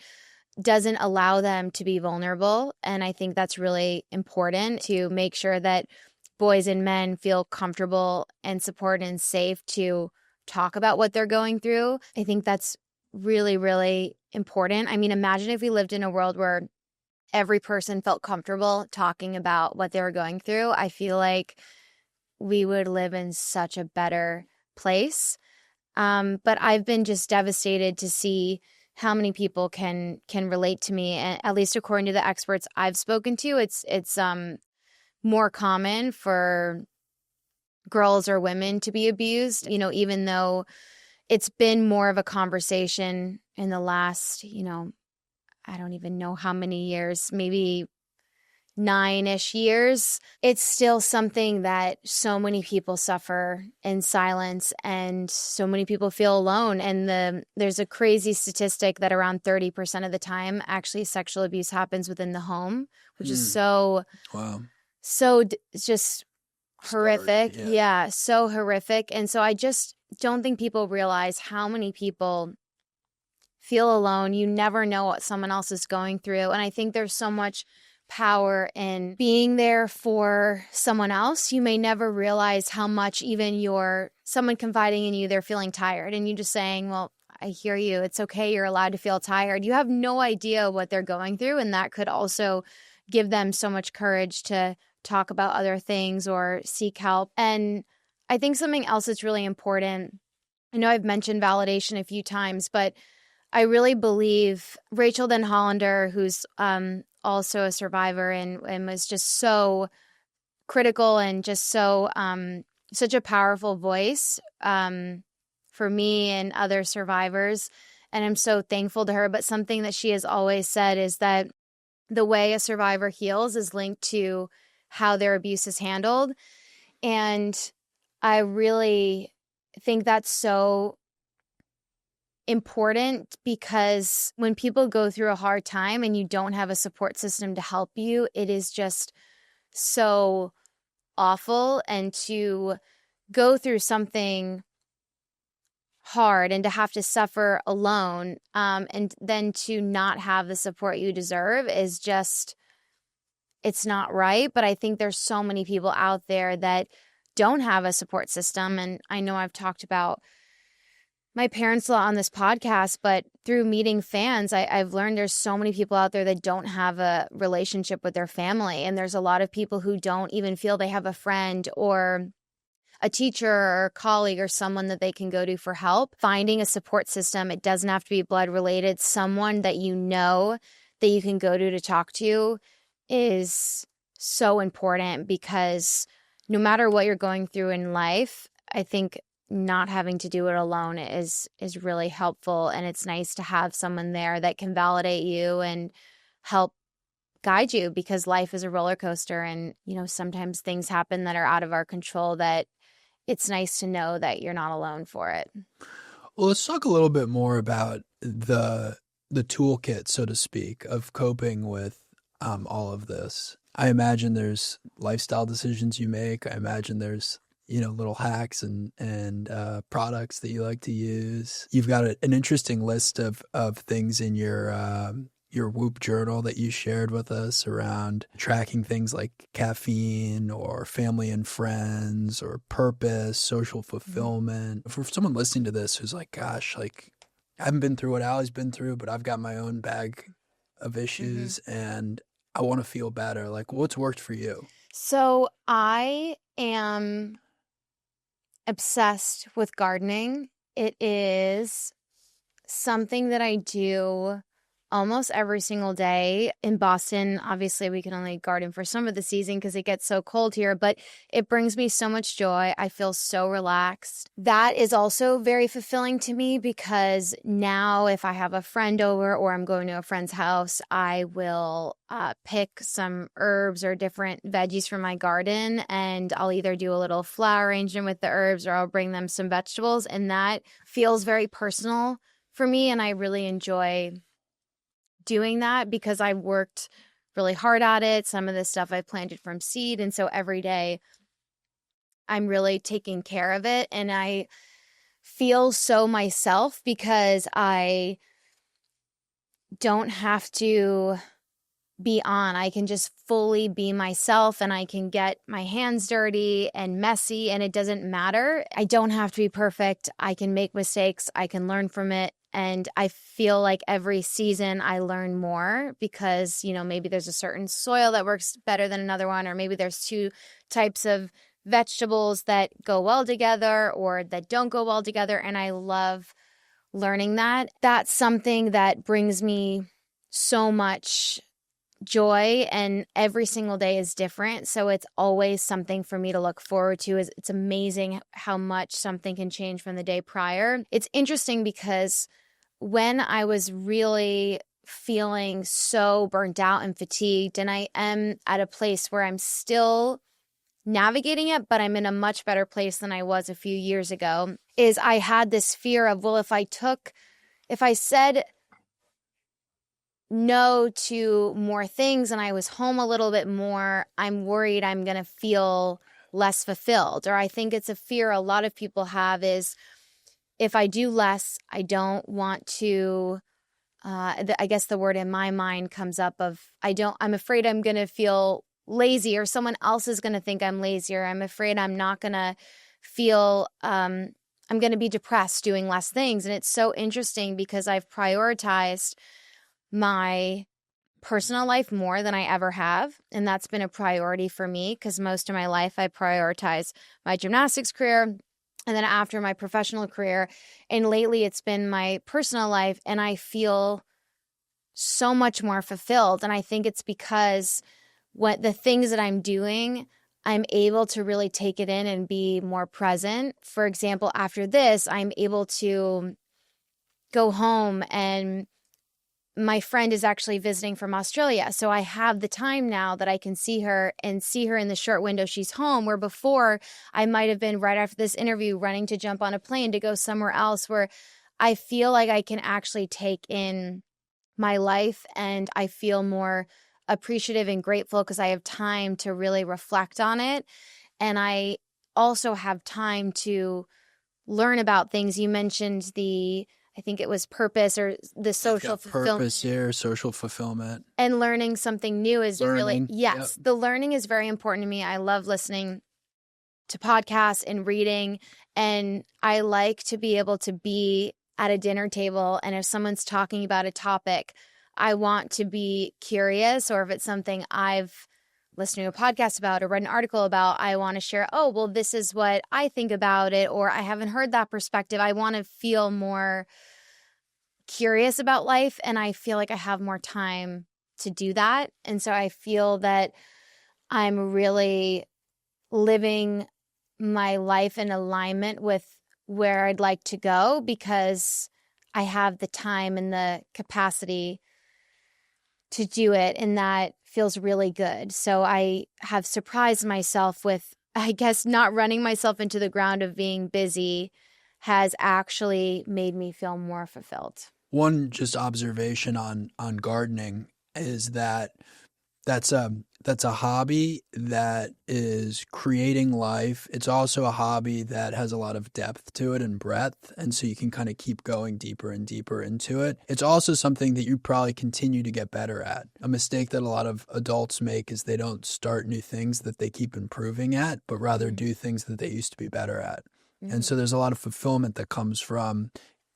doesn't allow them to be vulnerable. And I think that's really important, to make sure that boys and men feel comfortable and supported and safe to talk about what they're going through. I think that's really, really important. I mean, imagine if we lived in a world where every person felt comfortable talking about what they were going through. I feel like we would live in such a better place. But I've been just devastated to see how many people can relate to me. And at least according to the experts I've spoken to, it's more common for girls or women to be abused, even though it's been more of a conversation in the last, I don't even know how many years, maybe 9-ish years. It's still something that so many people suffer in silence, and so many people feel alone. And there's a crazy statistic that around 30% of the time, actually, sexual abuse happens within the home, which is so just horrific. Stark, yeah, so horrific. And so I just don't think people realize how many people feel alone. You never know what someone else is going through. And I think there's so much power in being there for someone else. You may never realize how much, even someone confiding in you, they're feeling tired, and you just saying, well, I hear you. It's okay. You're allowed to feel tired. You have no idea what they're going through. And that could also give them so much courage to talk about other things or seek help. And I think something else that's really important, I know I've mentioned validation a few times, but I really believe Rachel Den Hollander, who's also a survivor and was just so critical and just so such a powerful voice for me and other survivors. And I'm so thankful to her. But something that she has always said is that the way a survivor heals is linked to how their abuse is handled. And I really think that's so important, because when people go through a hard time and you don't have a support system to help you, it is just so awful. And to go through something hard and to have to suffer alone, and then to not have the support you deserve is just, it's not right. But I think there's so many people out there that don't have a support system. And I know I've talked about my parents a lot on this podcast, but through meeting fans, I've learned there's so many people out there that don't have a relationship with their family. And there's a lot of people who don't even feel they have a friend or a teacher or a colleague or someone that they can go to for help. Finding a support system, it doesn't have to be blood related, someone that you know that you can go to talk to, is so important, because no matter what you're going through in life, I think not having to do it alone is really helpful. And it's nice to have someone there that can validate you and help guide you, because life is a roller coaster. And, sometimes things happen that are out of our control, that it's nice to know that you're not alone for it. Well, let's talk a little bit more about the toolkit, so to speak, of coping with all of this. I imagine there's lifestyle decisions you make. I imagine there's little hacks and products that you like to use. You've got an interesting list of things in your Whoop journal that you shared with us around tracking things like caffeine or family and friends or purpose, social fulfillment. For someone listening to this who's like, gosh, like I haven't been through what Aly's been through, but I've got my own bag of issues and I want to feel better. Like, what's worked for you? So I am obsessed with gardening. It is something that I do almost every single day. In Boston, obviously, we can only garden for some of the season because it gets so cold here, but it brings me so much joy. I feel so relaxed. That is also very fulfilling to me, because now if I have a friend over or I'm going to a friend's house, I will pick some herbs or different veggies from my garden, and I'll either do a little flower arrangement with the herbs or I'll bring them some vegetables, and that feels very personal for me, and I really enjoy doing that because I worked really hard at it. Some of this stuff I planted from seed. And so every day I'm really taking care of it. And I feel so myself because I don't have to be on. I can just fully be myself, and I can get my hands dirty and messy, and it doesn't matter. I don't have to be perfect. I can make mistakes. I can learn from it. And I feel like every season I learn more because, maybe there's a certain soil that works better than another one, or maybe there's two types of vegetables that go well together or that don't go well together. And I love learning that. That's something that brings me so much joy, and every single day is different. So it's always something for me to look forward to. It's amazing how much something can change from the day prior. It's interesting because when I was really feeling so burnt out and fatigued, and I am at a place where I'm still navigating it, but I'm in a much better place than I was a few years ago, is I had this fear of, well, if I said no to more things and I was home a little bit more, I'm worried I'm going to feel less fulfilled. Or I think it's a fear a lot of people have is, if I do less, I don't want to, I guess the word in my mind comes up of, I'm afraid I'm going to feel lazy, or someone else is going to think I'm lazy, or I'm afraid I'm not going to feel, I'm going to be depressed doing less things. And it's so interesting because I've prioritized my personal life more than I ever have. And that's been a priority for me because most of my life I prioritize my gymnastics career and then after my professional career. And lately it's been my personal life, and I feel so much more fulfilled. And I think it's because what the things that I'm doing, I'm able to really take it in and be more present. For example, after this, I'm able to go home and my friend is actually visiting from Australia. So I have the time now that I can see her and see her in the short window she's home, where before I might have been right after this interview running to jump on a plane to go somewhere else, where I feel like I can actually take in my life and I feel more appreciative and grateful because I have time to really reflect on it. And I also have time to learn about things. You mentioned I think it was purpose or the social fulfillment. Purpose here, social fulfillment. And learning something new is really, yes, Yep. the learning is very important to me. I love listening to podcasts and reading, and I like to be able to be at a dinner table, and if someone's talking about a topic, I want to be curious, or if it's something I've listened to a podcast about or read an article about, I want to share, oh, well, this is what I think about it, or I haven't heard that perspective. I want to feel more curious about life, and I feel like I have more time to do that. And so I feel that I'm really living my life in alignment with where I'd like to go because I have the time and the capacity to do it, and that feels really good. So I have surprised myself with, I guess, not running myself into the ground of being busy has actually made me feel more fulfilled. One just observation on gardening is that that's a hobby that is creating life. It's also a hobby that has a lot of depth to it and breadth, and so you can kind of keep going deeper and deeper into it. It's also something that you probably continue to get better at. A mistake that a lot of adults make is they don't start new things that they keep improving at, but rather do things that they used to be better at. And so there's a lot of fulfillment that comes from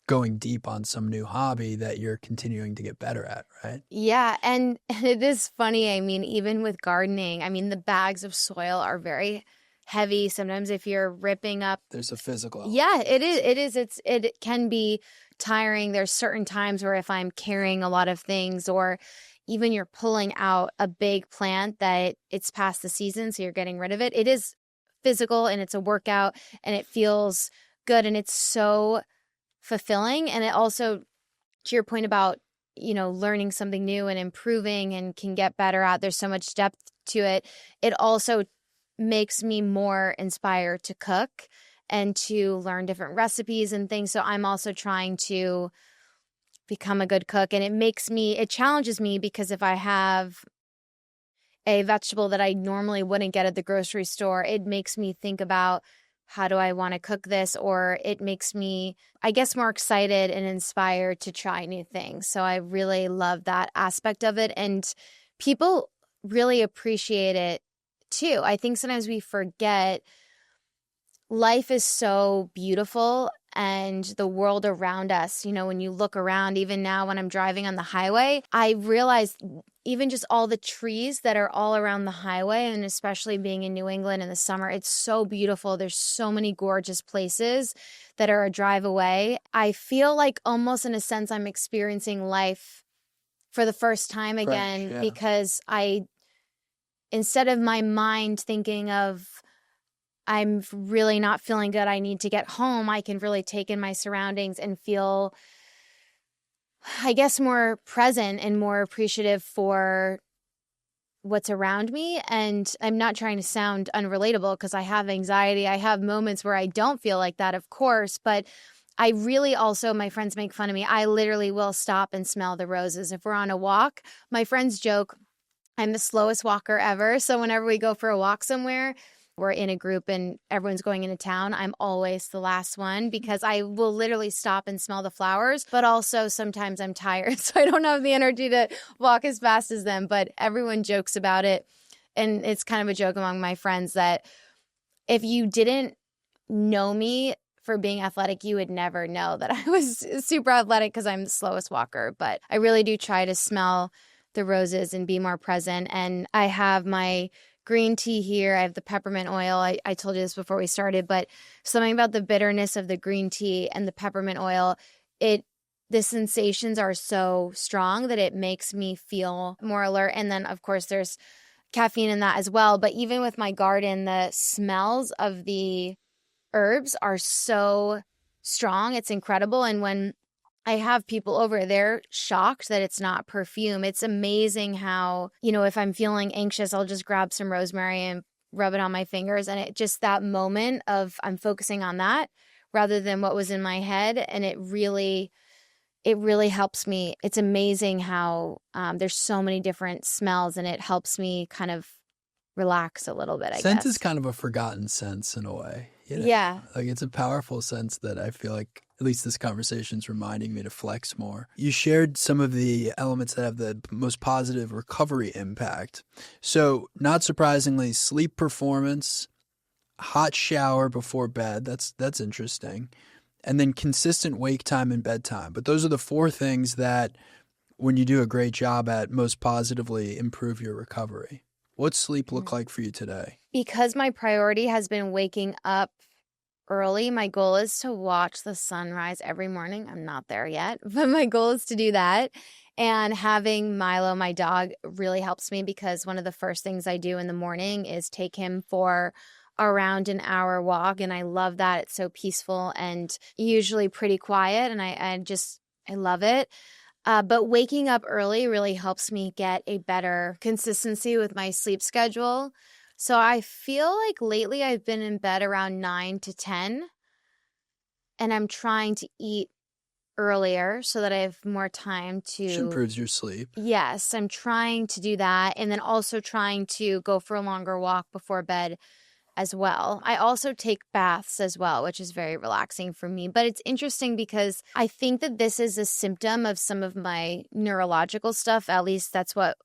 going deep on some new hobby that you're continuing to get better at, right? Yeah. And it is funny. I mean, even with gardening, I mean, the bags of soil are very heavy. Sometimes if you're ripping up. There's a physical element. Yeah, it is. It can be tiring. There's certain times where if I'm carrying a lot of things, or even you're pulling out a big plant that it's past the season, so you're getting rid of it. It is physical and it's a workout and it feels good and it's so fulfilling. And it also, to your point about, learning something new and improving and can get better at, there's so much depth to it. It also makes me more inspired to cook and to learn different recipes and things. So I'm also trying to become a good cook, and it challenges me because if I have a vegetable that I normally wouldn't get at the grocery store, it makes me think about, how do I want to cook this? Or it makes me, I guess, more excited and inspired to try new things. So I really love that aspect of it. And people really appreciate it too. I think sometimes we forget life is so beautiful and the world around us. When you look around, even now when I'm driving on the highway, I realize even just all the trees that are all around the highway, and especially being in New England in the summer, it's so beautiful. There's so many gorgeous places that are a drive away. I feel like almost in a sense I'm experiencing life for the first time again, because instead of my mind thinking of, I'm really not feeling good, I need to get home, I can really take in my surroundings and feel, I guess, more present and more appreciative for what's around me. And I'm not trying to sound unrelatable because I have anxiety. I have moments where I don't feel like that, of course, but I really also, my friends make fun of me. I literally will stop and smell the roses. If we're on a walk, my friends joke I'm the slowest walker ever. So whenever we go for a walk somewhere, we're in a group and everyone's going into town, I'm always the last one because I will literally stop and smell the flowers. But also sometimes I'm tired, so I don't have the energy to walk as fast as them. But everyone jokes about it. And it's kind of a joke among my friends that if you didn't know me for being athletic, you would never know that I was super athletic because I'm the slowest walker. But I really do try to smell the roses and be more present. And I have my green tea here. I have the peppermint oil. I told you this before we started, but something about the bitterness of the green tea and the peppermint oil, the sensations are so strong that it makes me feel more alert. And then, of course, there's caffeine in that as well. But even with my garden, the smells of the herbs are so strong. It's incredible. And when I have people over, they're shocked that it's not perfume. It's amazing how, if I'm feeling anxious, I'll just grab some rosemary and rub it on my fingers. And it just that moment of I'm focusing on that rather than what was in my head. And it really helps me. It's amazing how there's so many different smells, and it helps me kind of relax a little bit, I Scent is guess. kind of a forgotten sense in a way. Yeah. Like it's a powerful sense that I feel like at least this conversation's reminding me to flex more. You shared some of the elements that have the most positive recovery impact. So, not surprisingly, sleep performance, hot shower before bed. That's interesting. And then consistent wake time and bedtime. But those are the four things that, when you do a great job at, most positively improve your recovery. What's sleep look like for you today? Because my priority has been waking up early, my goal is to watch the sunrise every morning. I'm not there yet, but my goal is to do that. And having Milo, my dog, really helps me because one of the first things I do in the morning is take him for around an hour walk. And I love that. It's so peaceful and usually pretty quiet. And I love it. But waking up early really helps me get a better consistency with my sleep schedule. So I feel like lately I've been in bed around 9 to 10, and I'm trying to eat earlier so that I have more time Which to. improves your sleep. Yes, I'm trying to do that, and then also trying to go for a longer walk before bed as well. I also take baths as well, which is very relaxing for me. But it's interesting because I think that this is a symptom of some of my neurological stuff. At least that's what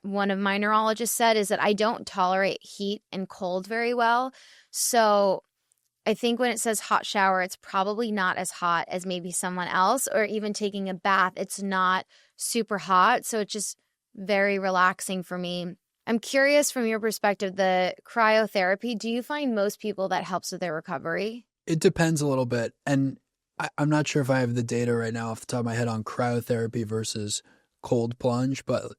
one of my neurologists said, is that I don't tolerate heat and cold very well. So I think when it says hot shower, it's probably not as hot as maybe someone else, or even taking a bath, it's not super hot. So it's just very relaxing for me. I'm curious from your perspective, the cryotherapy, do you find most people that helps with their recovery? It depends a little bit. And I'm not sure if I have the data right now off the top of my head on cryotherapy versus cold plunge, but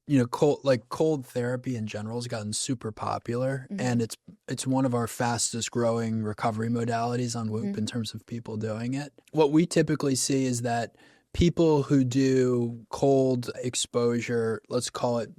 cold therapy in general has gotten super popular, and it's one of our fastest growing recovery modalities on Whoop in terms of people doing it. What we typically see is that people who do cold exposure, let's call it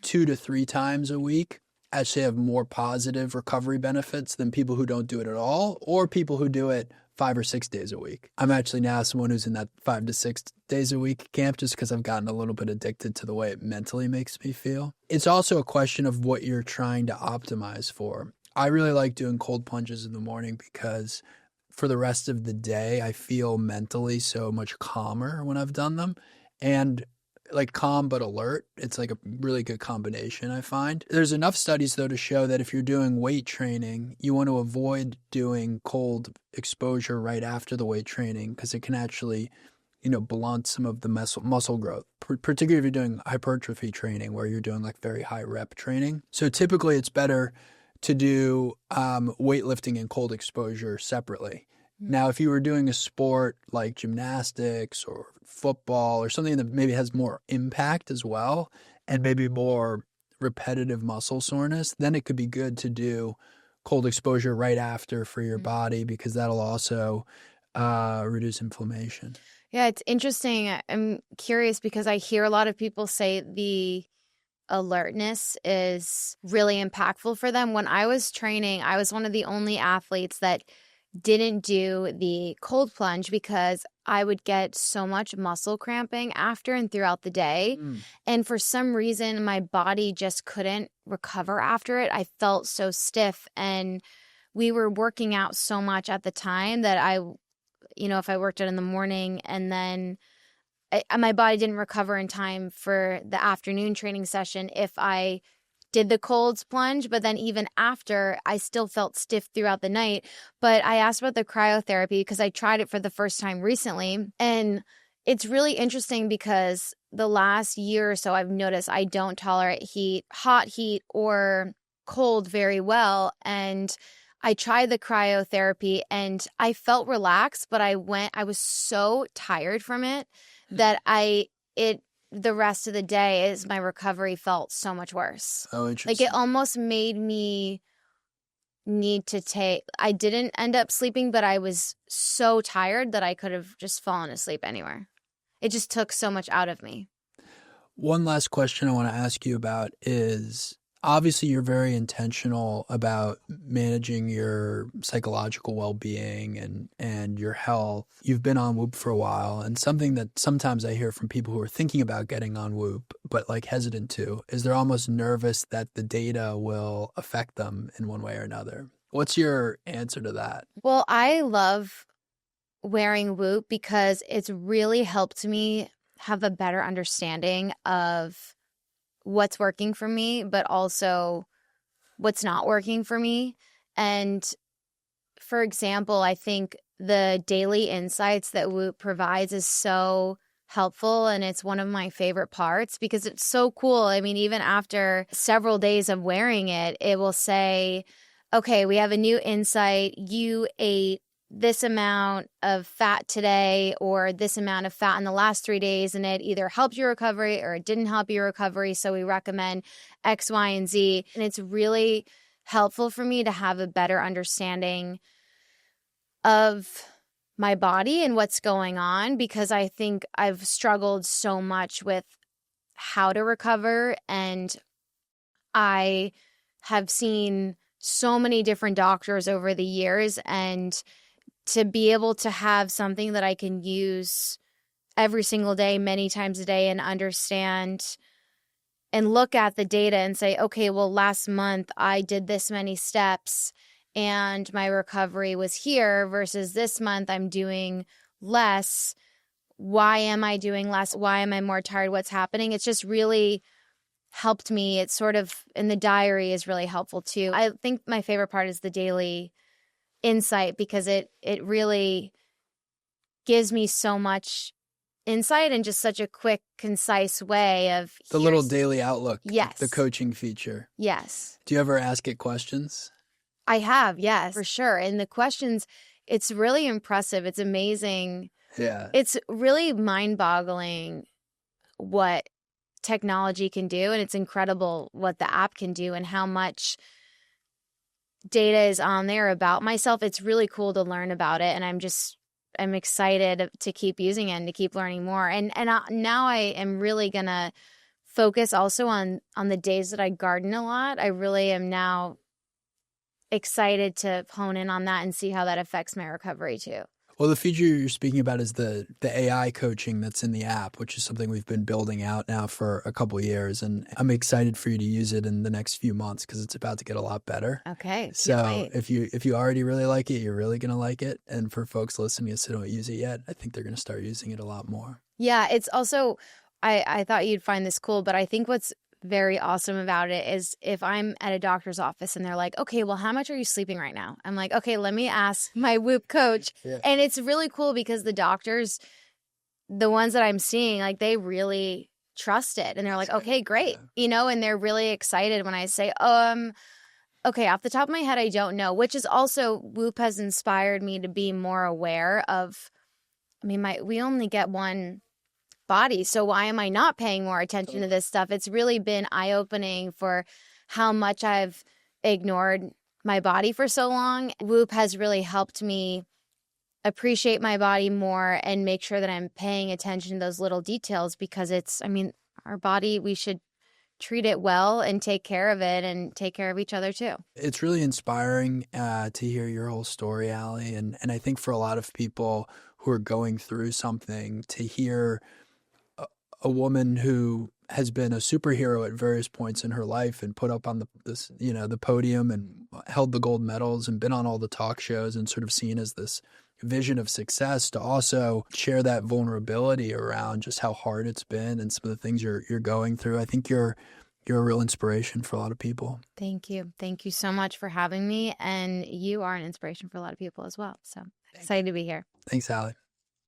2 to 3 times a week, actually have more positive recovery benefits than people who don't do it at all, or people who do it 5 or 6 days a week. I'm actually now someone who's in that 5 to 6 days a week camp just because I've gotten a little bit addicted to the way it mentally makes me feel. It's also a question of what you're trying to optimize for. I really like doing cold plunges in the morning because for the rest of the day, I feel mentally so much calmer when I've done them. And like calm but alert. It's like a really good combination, I find. There's enough studies, though, to show that if you're doing weight training, you want to avoid doing cold exposure right after the weight training because it can actually, blunt some of the muscle growth, particularly if you're doing hypertrophy training where you're doing like very high rep training. So typically it's better to do weightlifting and cold exposure separately. Now, if you were doing a sport like gymnastics or football or something that maybe has more impact as well and maybe more repetitive muscle soreness, then it could be good to do cold exposure right after for your body because that'll also reduce inflammation. Yeah, it's interesting. I'm curious because I hear a lot of people say the alertness is really impactful for them. When I was training, I was one of the only athletes that didn't do the cold plunge because I would get so much muscle cramping after and throughout the day. And for some reason, my body just couldn't recover after it. I felt so stiff, and we were working out so much at the time that if I worked out in the morning and then my body didn't recover in time for the afternoon training session if I did the cold plunge, but then even after, I still felt stiff throughout the night. But I asked about the cryotherapy because I tried it for the first time recently. And it's really interesting because the last year or so, I've noticed I don't tolerate heat, hot heat or cold very well. And I tried the cryotherapy and I felt relaxed, but I was so tired from it that the rest of the day is my recovery felt so much worse. Oh, interesting. Like it almost made me need to I didn't end up sleeping, but I was so tired that I could have just fallen asleep anywhere. it just took so much out of me. One last question I want to ask you about is, obviously you're very intentional about managing your psychological well-being and your health. You've been on Whoop for a while, and something that sometimes I hear from people who are thinking about getting on Whoop but like hesitant to is they're almost nervous that the data will affect them in one way or another. What's your answer to that? Well, I love wearing Whoop because it's really helped me have a better understanding of what's working for me, but also what's not working for me. And for example, I think the daily insights that Whoop provides is so helpful, and it's one of my favorite parts because it's so cool. I mean, even after several days of wearing it, it will say, okay, we have a new insight. You ate this amount of fat today or this amount of fat in the last 3 days, and it either helped your recovery or it didn't help your recovery. So we recommend X, Y, and Z. And it's really helpful for me to have a better understanding of my body and what's going on, because I think I've struggled so much with how to recover, and I have seen so many different doctors over the years, and to be able to have something that I can use every single day, many times a day, and understand and look at the data and say, okay, well, last month I did this many steps and my recovery was here versus this month I'm doing less. Why am I doing less? Why am I more tired? What's happening? It's just really helped me. It's sort of, in the diary is really helpful too. I think my favorite part is the daily insight because it really gives me so much insight in just such a quick, concise way of the little daily outlook. Yes. The coaching feature. Yes. Do you ever ask it questions? I have, yes, for sure. And the questions, it's really impressive. It's amazing. Yeah. It's really mind-boggling what technology can do, and it's incredible what the app can do and how much data is on there about myself. It's really cool to learn about it, and I'm excited to keep using it and to keep learning more. And now I am really gonna focus also on the days that I garden a lot. I really am now excited to hone in on that and see how that affects my recovery too. Well, the feature you're speaking about is the AI coaching that's in the app, which is something we've been building out now for a couple of years. And I'm excited for you to use it in the next few months because it's about to get a lot better. Okay. So if you already really like it, you're really going to like it. And for folks listening who don't use it yet, I think they're going to start using it a lot more. Yeah, it's also, I thought you'd find this cool, but I think what's very awesome about it is if I'm at a doctor's office and they're like, okay, well, how much are you sleeping right now? I'm like, okay, let me ask my Whoop coach. Yeah. And it's really cool because the doctors, the ones that I'm seeing, like they really trust it. And they're like, okay, great. Yeah. And they're really excited when I say, okay, off the top of my head, I don't know, which is also, Whoop has inspired me to be more aware of, we only get one body. So why am I not paying more attention to this stuff? It's really been eye-opening for how much I've ignored my body for so long. Whoop has really helped me appreciate my body more and make sure that I'm paying attention to those little details because our body, we should treat it well and take care of it and take care of each other too. It's really inspiring to hear your whole story, Aly. And I think for a lot of people who are going through something, to hear a woman who has been a superhero at various points in her life and put up on the podium and held the gold medals and been on all the talk shows and sort of seen as this vision of success, to also share that vulnerability around just how hard it's been and some of the things you're going through. I think you're a real inspiration for a lot of people. Thank you. Thank you so much for having me. And you are an inspiration for a lot of people as well. So excited to be here. Thanks, Aly.